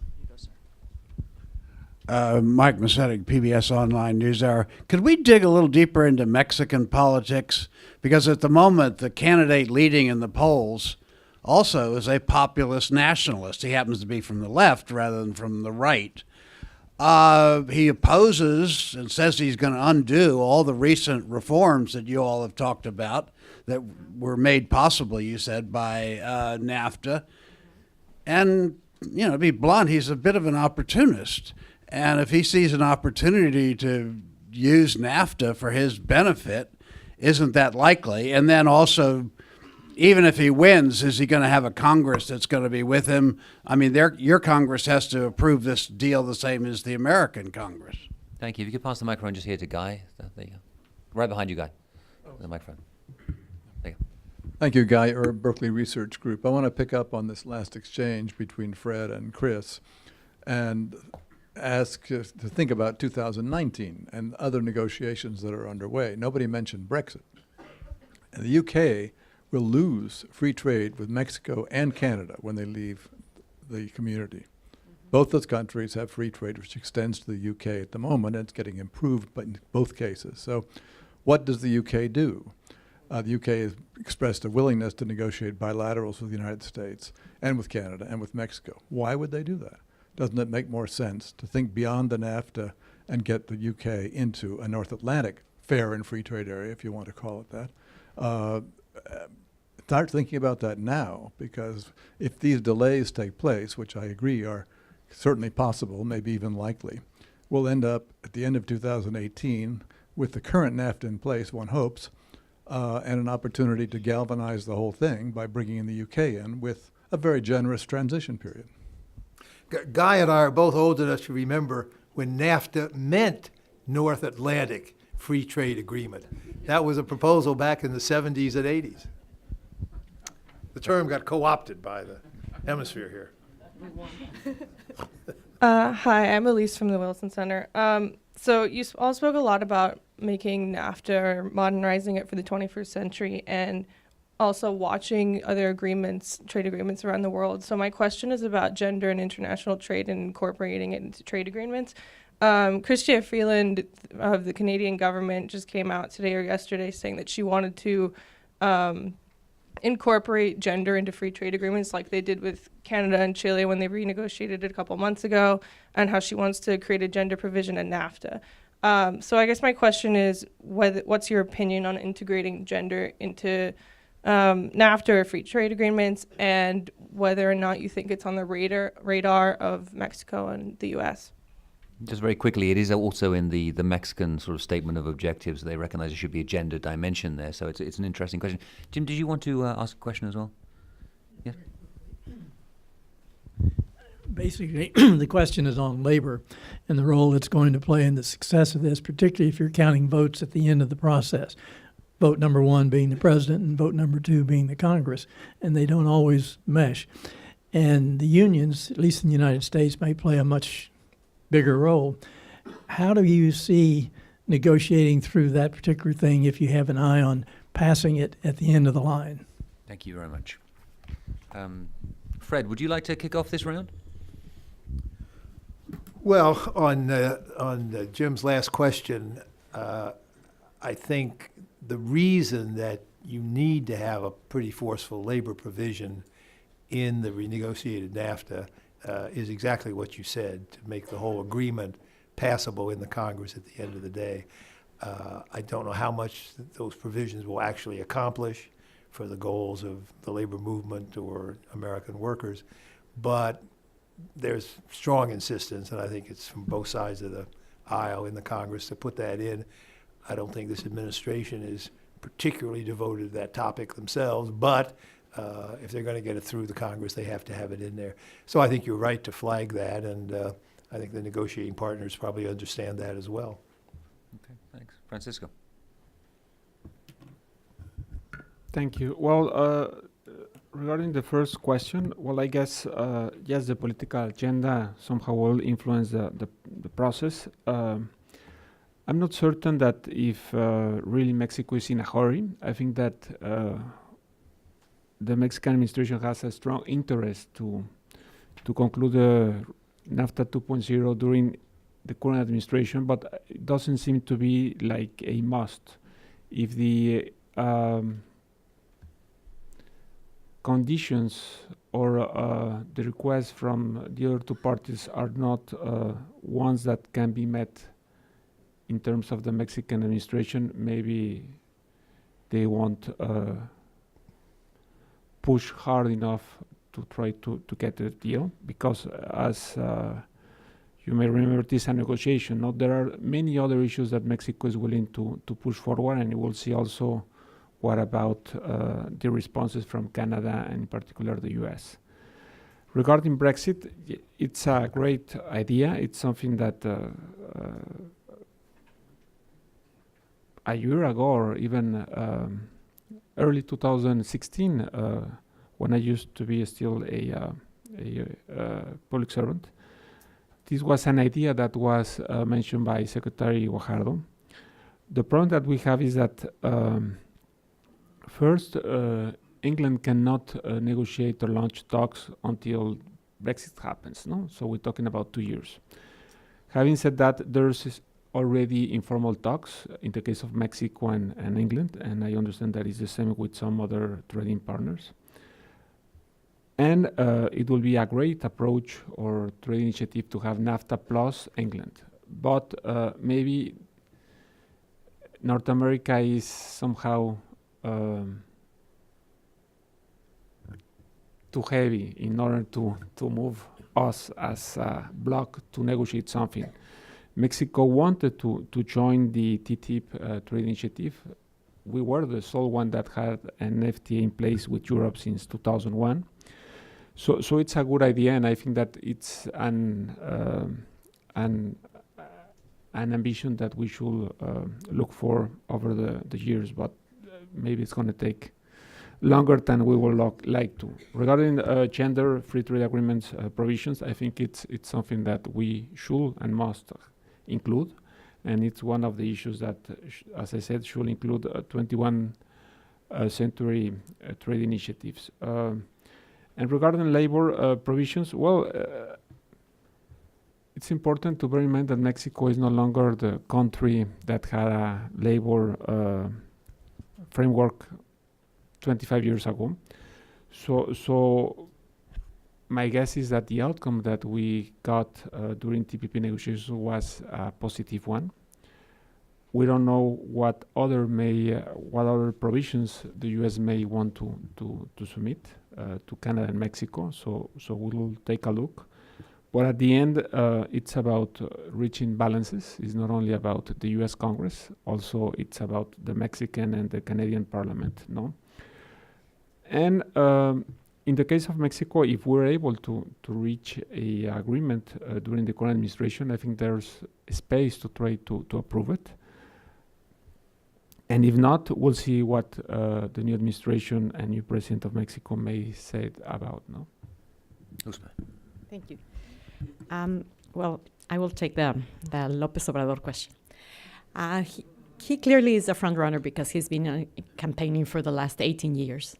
Mike Macetic, PBS Online NewsHour. Could we dig a little deeper into Mexican politics? Because at the moment, the candidate leading in the polls also is a populist nationalist. He happens to be from the left rather than from the right. He opposes and says he's going to undo all the recent reforms that you all have talked about that were made possible, you said, by NAFTA. And, to be blunt, he's a bit of an opportunist. And if he sees an opportunity to use NAFTA for his benefit, isn't that likely? And then also, even if he wins, is he going to have a Congress that's going to be with him? I mean, your Congress has to approve this deal the same as the American Congress. Thank you. If you could pass the microphone just here to Guy. There you go. Right behind you, Guy. The microphone. There you go. Thank you, Guy, Berkeley Research Group. I want to pick up on this last exchange between Fred and Chris and ask to think about 2019 and other negotiations that are underway. Nobody mentioned Brexit. And the UK will lose free trade with Mexico and Canada when they leave the community. Both those countries have free trade, which extends to the UK at the moment, and it's getting improved but in both cases. So what does the UK do? The UK has expressed a willingness to negotiate bilaterals with the United States and with Canada and with Mexico. Why would they do that? Doesn't it make more sense to think beyond the NAFTA and get the UK into a North Atlantic fair and free trade area, if you want to call it that? Start thinking about that now, because if these delays take place, which I agree are certainly possible, maybe even likely, we'll end up at the end of 2018 with the current NAFTA in place, one hopes, and an opportunity to galvanize the whole thing by bringing in the UK in with a very generous transition period. Guy and I are both old enough to remember when NAFTA meant North Atlantic Free Trade Agreement. That was a proposal back in the 70s and 80s. The term got co-opted by the hemisphere here. Hi, I'm Elise from the Wilson Center. So you all spoke a lot about making NAFTA or modernizing it for the 21st century and also watching other agreements, trade agreements around the world. So my question is about gender and international trade and incorporating it into trade agreements. Chrystia Freeland of the Canadian government just came out today or yesterday saying that she wanted to incorporate gender into free trade agreements like they did with Canada and Chile when they renegotiated it a couple months ago, and how she wants to create a gender provision in NAFTA. So I guess my question is, what's your opinion on integrating gender into NAFTA or free trade agreements, and whether or not you think it's on the radar of Mexico and the U.S.? Just very quickly, it is also in the Mexican sort of statement of objectives. They recognize there should be a gender dimension there. So it's an interesting question. Jim, did you want to ask a question as well? Yes. Basically, the question is on labor and the role it's going to play in the success of this, particularly if you're counting votes at the end of the process. Vote number one being the president and vote number two being the Congress, and they don't always mesh. And the unions, at least in the United States, may play a much bigger role. How do you see negotiating through that particular thing if you have an eye on passing it at the end of the line? Thank you very much. Fred, would you like to kick off this round? Well, on Jim's last question, I think the reason that you need to have a pretty forceful labor provision in the renegotiated NAFTA is exactly what you said, to make the whole agreement passable in the Congress at the end of the day. I don't know how much those provisions will actually accomplish for the goals of the labor movement or American workers, but there's strong insistence, and I think it's from both sides of the aisle in the Congress, to put that in. I don't think this administration is particularly devoted to that topic themselves, but if they're going to get it through the Congress, they have to have it in there. So I think you're right to flag that, and I think the negotiating partners probably understand that as well. Okay, thanks. Francisco. Thank you. Well, regarding the first question, well, I guess, yes, the political agenda somehow will influence the process. I'm not certain that if really Mexico is in a hurry. I think that the Mexican administration has a strong interest to conclude the NAFTA 2.0 during the current administration, but it doesn't seem to be like a must. If the conditions or the requests from the other two parties are not ones that can be met in terms of the Mexican administration, maybe they won't push hard enough to try to get a deal, because as you may remember, it is a negotiation. There are many other issues that Mexico is willing to push forward, and we'll see also what about the responses from Canada and in particular the US? Regarding Brexit, it's a great idea. It's something that a year ago or even early 2016, when I used to be still a public servant, this was an idea that was mentioned by Secretary Guajardo. The problem that we have is that first, England cannot negotiate or launch talks until Brexit happens, no? So we're talking about 2 years. Having said that, there's already informal talks in the case of Mexico and England, and I understand that is the same with some other trading partners. And it will be a great approach or trade initiative to have NAFTA plus England. But maybe North America is somehow too heavy in order to move us as a bloc to negotiate something. Mexico wanted to join the TTIP trade initiative. We were the sole one that had an FTA in place with Europe since 2001. So it's a good idea, and I think that it's an ambition that we should look for over the years, but maybe it's going to take longer than we would like to. Regarding gender free trade agreements provisions, I think it's something that we should and must include, and it's one of the issues that, as I said, should include 21st century trade initiatives. And regarding labor provisions, well, it's important to bear in mind that Mexico is no longer the country that had a labor framework 25 years ago. So my guess is that the outcome that we got during TPP negotiations was a positive one. We don't know what other provisions the U.S. may want to submit to Canada and Mexico. So we'll take a look. But at the end, it's about reaching balances. It's not only about the U.S. Congress, also it's about the Mexican and the Canadian Parliament, no? And in the case of Mexico, if we're able to reach a agreement during the current administration, I think there's space to try to approve it. And if not, we'll see what the new administration and new president of Mexico may say about, no? Thank you. Well, I will take the López Obrador question. He clearly is a front runner because he's been campaigning for the last 18 years.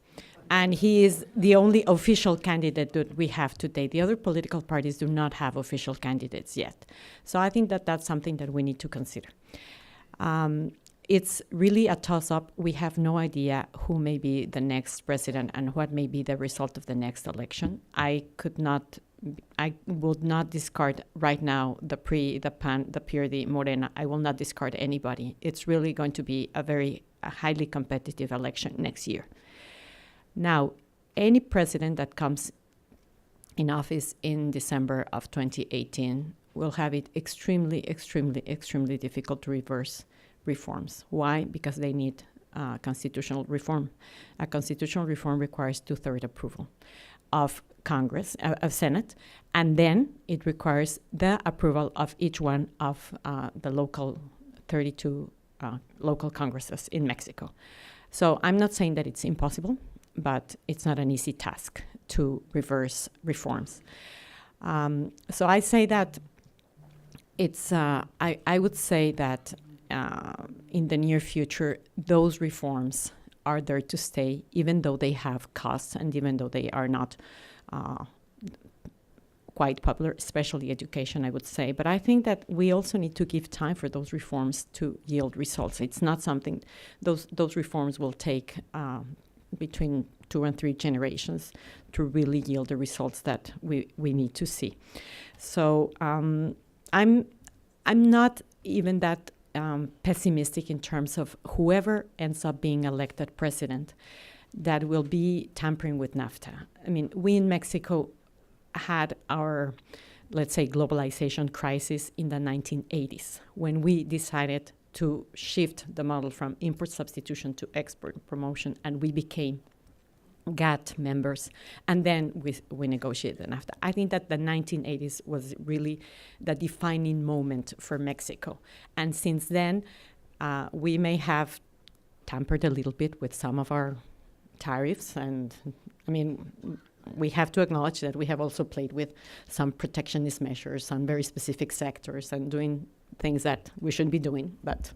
And he is the only official candidate that we have today. The other political parties do not have official candidates yet. So I think that that's something that we need to consider. It's really a toss-up. We have no idea who may be the next president and what may be the result of the next election. I would not discard right now the PRI, the PAN, the PRD, Morena. I will not discard anybody. It's really going to be a highly competitive election next year. Now, any president that comes in office in December of 2018 will have it extremely, extremely, extremely difficult to reverse reforms. Why? Because they need constitutional reform. A constitutional reform requires 2/3 approval of Congress, of Senate, and then it requires the approval of each one of the local 32 local congresses in Mexico. So I'm not saying that it's impossible, but it's not an easy task to reverse reforms. So I say that it's, I would say that in the near future, those reforms are there to stay, even though they have costs and even though they are not quite popular, especially education, I would say. But I think that we also need to give time for those reforms to yield results. It's not something, those reforms will take between 2 and 3 generations to really yield the results that we need to see. So I'm not even that pessimistic in terms of whoever ends up being elected president that will be tampering with NAFTA. I mean, we in Mexico had our, let's say, globalization crisis in the 1980s when we decided to shift the model from import substitution to export promotion, and we became GATT members, and then we negotiated the NAFTA. I think that the 1980s was really the defining moment for Mexico. And since then, we may have tampered a little bit with some of our tariffs. And I mean, we have to acknowledge that we have also played with some protectionist measures on very specific sectors and doing things that we shouldn't be doing, but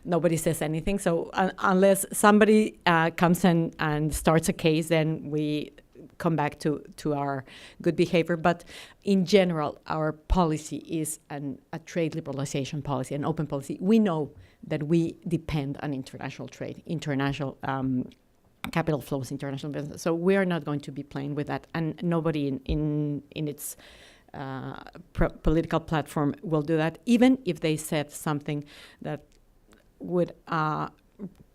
nobody says anything. So unless somebody comes and starts a case, then we come back to our good behavior. But in general, our policy is a trade liberalization policy, an open policy. We know that we depend on international trade, international capital flows, international business. So we are not going to be playing with that, and nobody in its political platform will do that, even if they said something that would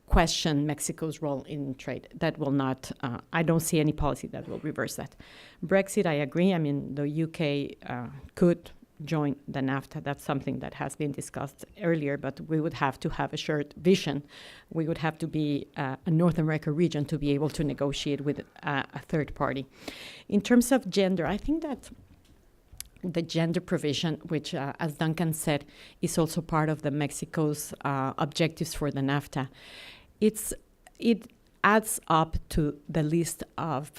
question Mexico's role in trade. That will not, I don't see any policy that will reverse that. Brexit, I agree. I mean, the UK could join the NAFTA. That's something that has been discussed earlier, but we would have to have a shared vision. We would have to be a North America region to be able to negotiate with a third party. In terms of gender, I think that the gender provision, which, as Duncan said, is also part of the Mexico's objectives for the NAFTA, it adds up to the list of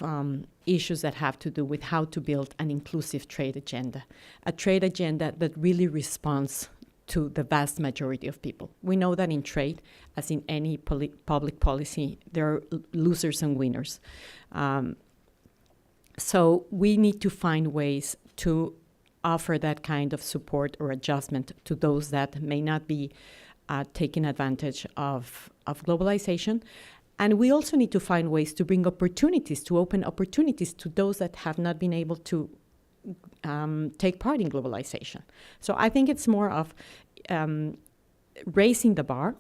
issues that have to do with how to build an inclusive trade agenda, a trade agenda that really responds to the vast majority of people. We know that in trade, as in any public policy, there are losers and winners. So we need to find ways to offer that kind of support or adjustment to those that may not be taking advantage of globalization. And we also need to find ways to bring opportunities, to open opportunities to those that have not been able to take part in globalization. So I think it's more of raising the bar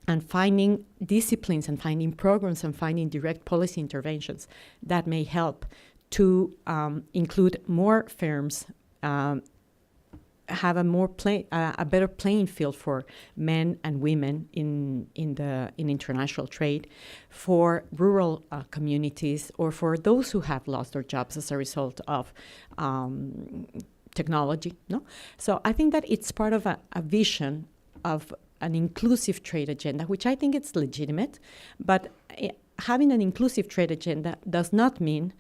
and finding disciplines and finding programs and finding direct policy interventions that may help to include more firms, have a better playing field for men and women in international trade, for rural communities, or for those who have lost their jobs as a result of technology. No, so I think that it's part of a vision of an inclusive trade agenda, which I think it's legitimate, but having an inclusive trade agenda does not mean,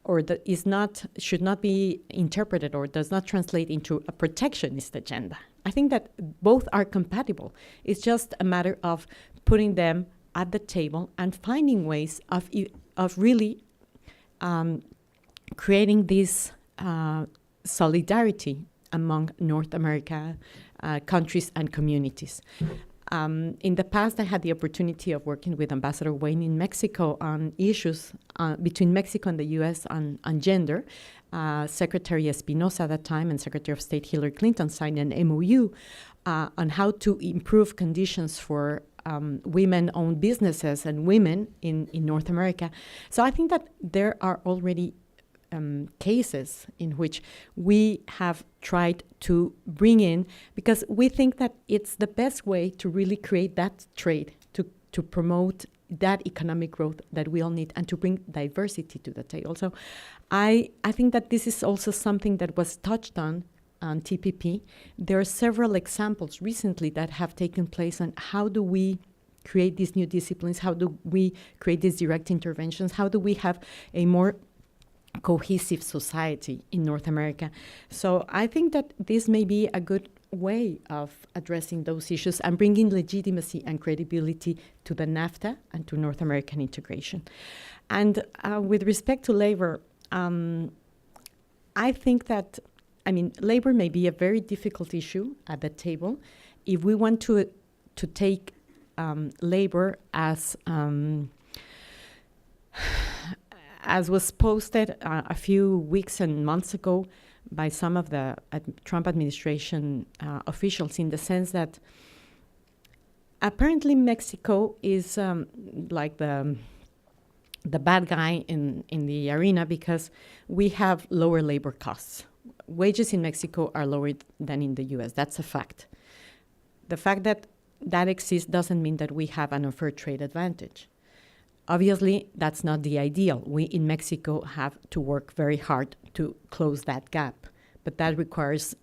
or that should not be interpreted or does not translate into a protectionist agenda. I think that both are compatible. It's just a matter of putting them at the table and finding ways of really creating this solidarity among North America countries and communities. In the past, I had the opportunity of working with Ambassador Wayne in Mexico on issues between Mexico and the U.S. on gender. Secretary Espinosa at that time and Secretary of State Hillary Clinton signed an MOU on how to improve conditions for women-owned businesses and women in North America. So I think that there are already cases in which we have tried to bring in, because we think that it's the best way to really create that trade, to promote that economic growth that we all need, and to bring diversity to the table. So I think that this is also something that was touched on TPP. There are several examples recently that have taken place on how do we create these new disciplines, how do we create these direct interventions, how do we have a more cohesive society in North America. So I think that this may be a good way of addressing those issues and bringing legitimacy and credibility to the NAFTA and to North American integration. And with respect to labor, I think that, labor may be a very difficult issue at the table. If we want to take labor as was posted a few weeks and months ago by some of the Trump administration officials, in the sense that apparently Mexico is like the bad guy in the arena because we have lower labor costs. Wages in Mexico are lower than in the U.S. That's a fact. the fact that that exists doesn't mean that we have an unfair trade advantage. Obviously, that's not the ideal. We in Mexico have to work very hard to close that gap, but that requires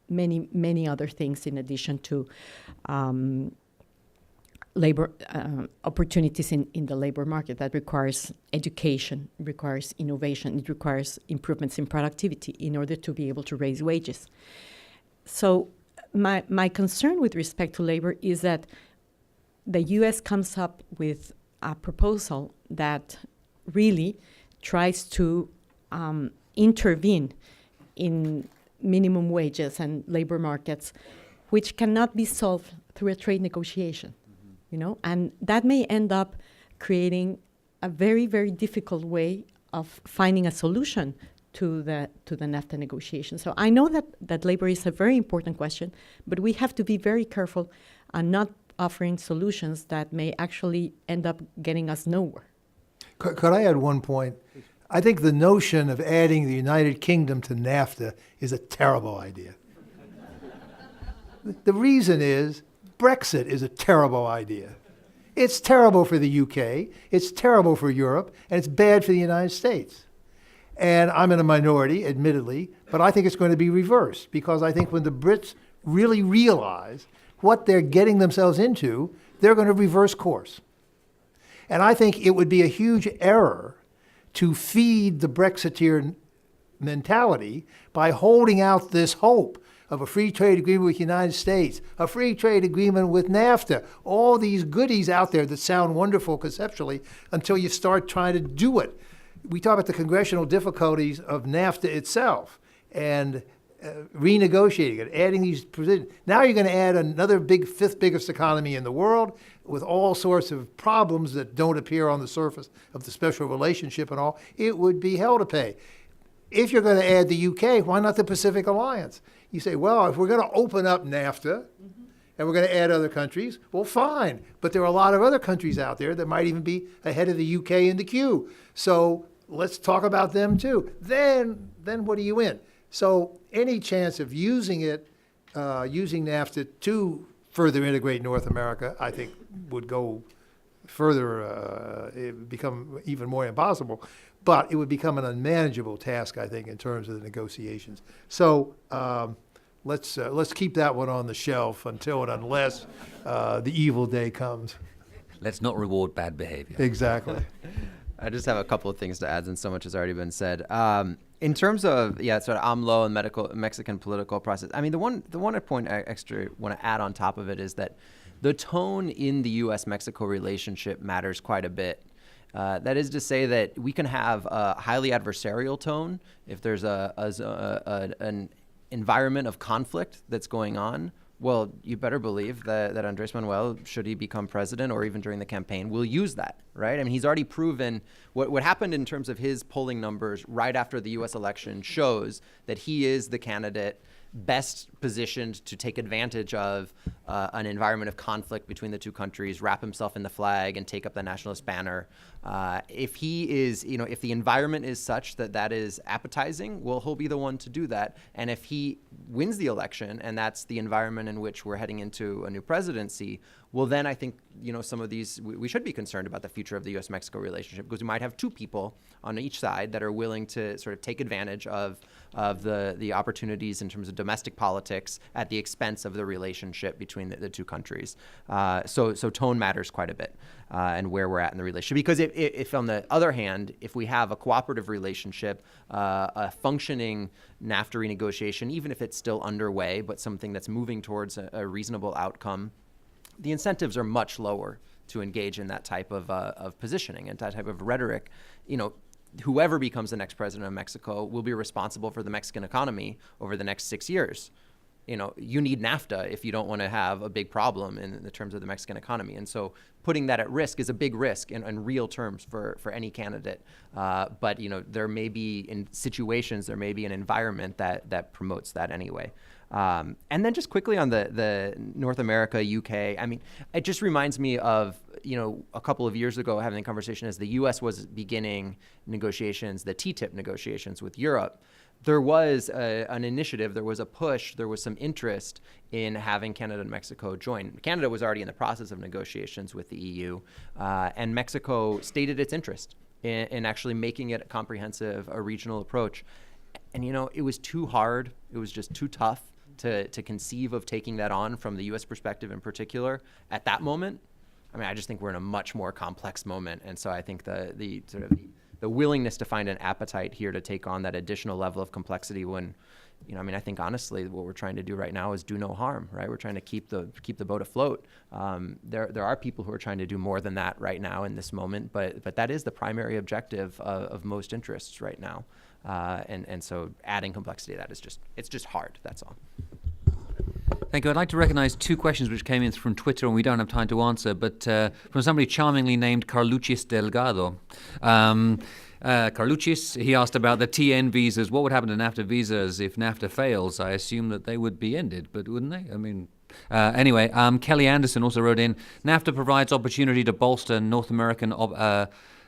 many, many other things in addition to labor opportunities in the labor market. That requires education, requires innovation, it requires improvements in productivity in order to be able to raise wages. So my concern with respect to labor is that the U.S. comes up with a proposal that really tries to intervene in minimum wages and labor markets, which cannot be solved through a trade negotiation, you know, and that may end up creating a very, very difficult way of finding a solution to the NAFTA negotiation. So I know that labor is a very important question, but we have to be very careful on not offering solutions that may actually end up getting us nowhere. Could I add one point? I think the notion of adding the United Kingdom to NAFTA is a terrible idea. The reason is Brexit is a terrible idea. It's terrible for the UK, it's terrible for Europe, and it's bad for the United States. And I'm in a minority, admittedly, but I think it's going to be reversed, because I think when the Brits really realize what they're getting themselves into, they're going to reverse course. And I think it would be a huge error to feed the Brexiteer mentality by holding out this hope of a free trade agreement with the United States, a free trade agreement with NAFTA, all these goodies out there that sound wonderful conceptually until you start trying to do it. We talk about the congressional difficulties of NAFTA itself and renegotiating it, adding these provisions. Now you're going to add another big, fifth biggest economy in the world with all sorts of problems that don't appear on the surface of the special relationship and all. It would be hell to pay. If you're going to add the UK, why not the Pacific Alliance? You say, well, if we're going to open up NAFTA and we're going to add other countries, well, fine. But there are a lot of other countries out there that might even be ahead of the UK in the queue. So let's talk about them too. Then what are you in? So any chance of using it, using NAFTA to further integrate North America, I think would go further, it would become even more impossible. But it would become an unmanageable task, I think, in terms of the negotiations. So let's keep that one on the shelf until and unless the evil day comes. Let's not reward bad behavior. Exactly. I just have a couple of things to add, since so much has already been said. In terms of sort of AMLO and Mexican political process, I mean, the one point I extra want to add on top of it is that the tone in the U.S.-Mexico relationship matters quite a bit. That is to say that we can have a highly adversarial tone if there's an environment of conflict that's going on. Well, you better believe that Andres Manuel, should he become president or even during the campaign, will use that, right? I mean, he's already proven what happened in terms of his polling numbers right after the U.S. election shows that he is the candidate best positioned to take advantage of an environment of conflict between the two countries, wrap himself in the flag and take up the nationalist banner. If he is, if the environment is such that is appetizing, well, he'll be the one to do that. And if he wins the election and that's the environment in which we're heading into a new presidency, well, then I think, some of these, we should be concerned about the future of the U.S.-Mexico relationship, because we might have two people on each side that are willing to sort of take advantage of the opportunities in terms of domestic politics at the expense of the relationship between the two countries. So tone matters quite a bit, and where we're at in the relationship. Because if on the other hand, if we have a cooperative relationship, a functioning NAFTA renegotiation, even if it's still underway, but something that's moving towards a reasonable outcome, the incentives are much lower to engage in that type of positioning and that type of rhetoric. Whoever becomes the next president of Mexico will be responsible for the Mexican economy over the next 6 years. You need NAFTA if you don't want to have a big problem in the terms of the Mexican economy. And so putting that at risk is a big risk in real terms for any candidate. But there may be, in situations, there may be an environment that promotes that anyway. And then just quickly on the North America, UK, I mean, it just reminds me of, a couple of years ago having a conversation as the US was beginning negotiations, the TTIP negotiations with Europe. there was an initiative, there was a push, there was some interest in having Canada and Mexico join. Canada was already in the process of negotiations with the EU, and Mexico stated its interest in actually making it a comprehensive, a regional approach. And it was too hard, it was just too tough to conceive of taking that on from the US perspective in particular at that moment. I mean, I just think we're in a much more complex moment, and so I think the willingness to find an appetite here to take on that additional level of complexity when, I think honestly what we're trying to do right now is do no harm, right? We're trying to keep the boat afloat. There are people who are trying to do more than that right now in this moment, but that is the primary objective of most interests right now. And so adding complexity to that it's just hard, that's all. Thank you. I'd like to recognize two questions which came in from Twitter and we don't have time to answer, but from somebody charmingly named Carluchis Delgado. Carluchis, he asked about the TN visas. What would happen to NAFTA visas if NAFTA fails? I assume that they would be ended, but wouldn't they? I mean, anyway, Kelly Anderson also wrote in, NAFTA provides opportunity to bolster North American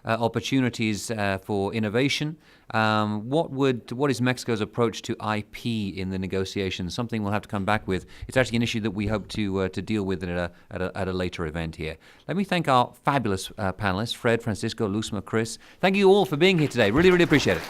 opportunities for innovation. What is Mexico's approach to IP in the negotiations? Something we'll have to come back with. It's actually an issue that we hope to deal with at a later event here. Let me thank our fabulous panelists, Fred, Francisco, Luzma, Chris. Thank you all for being here today. Really, really appreciate it.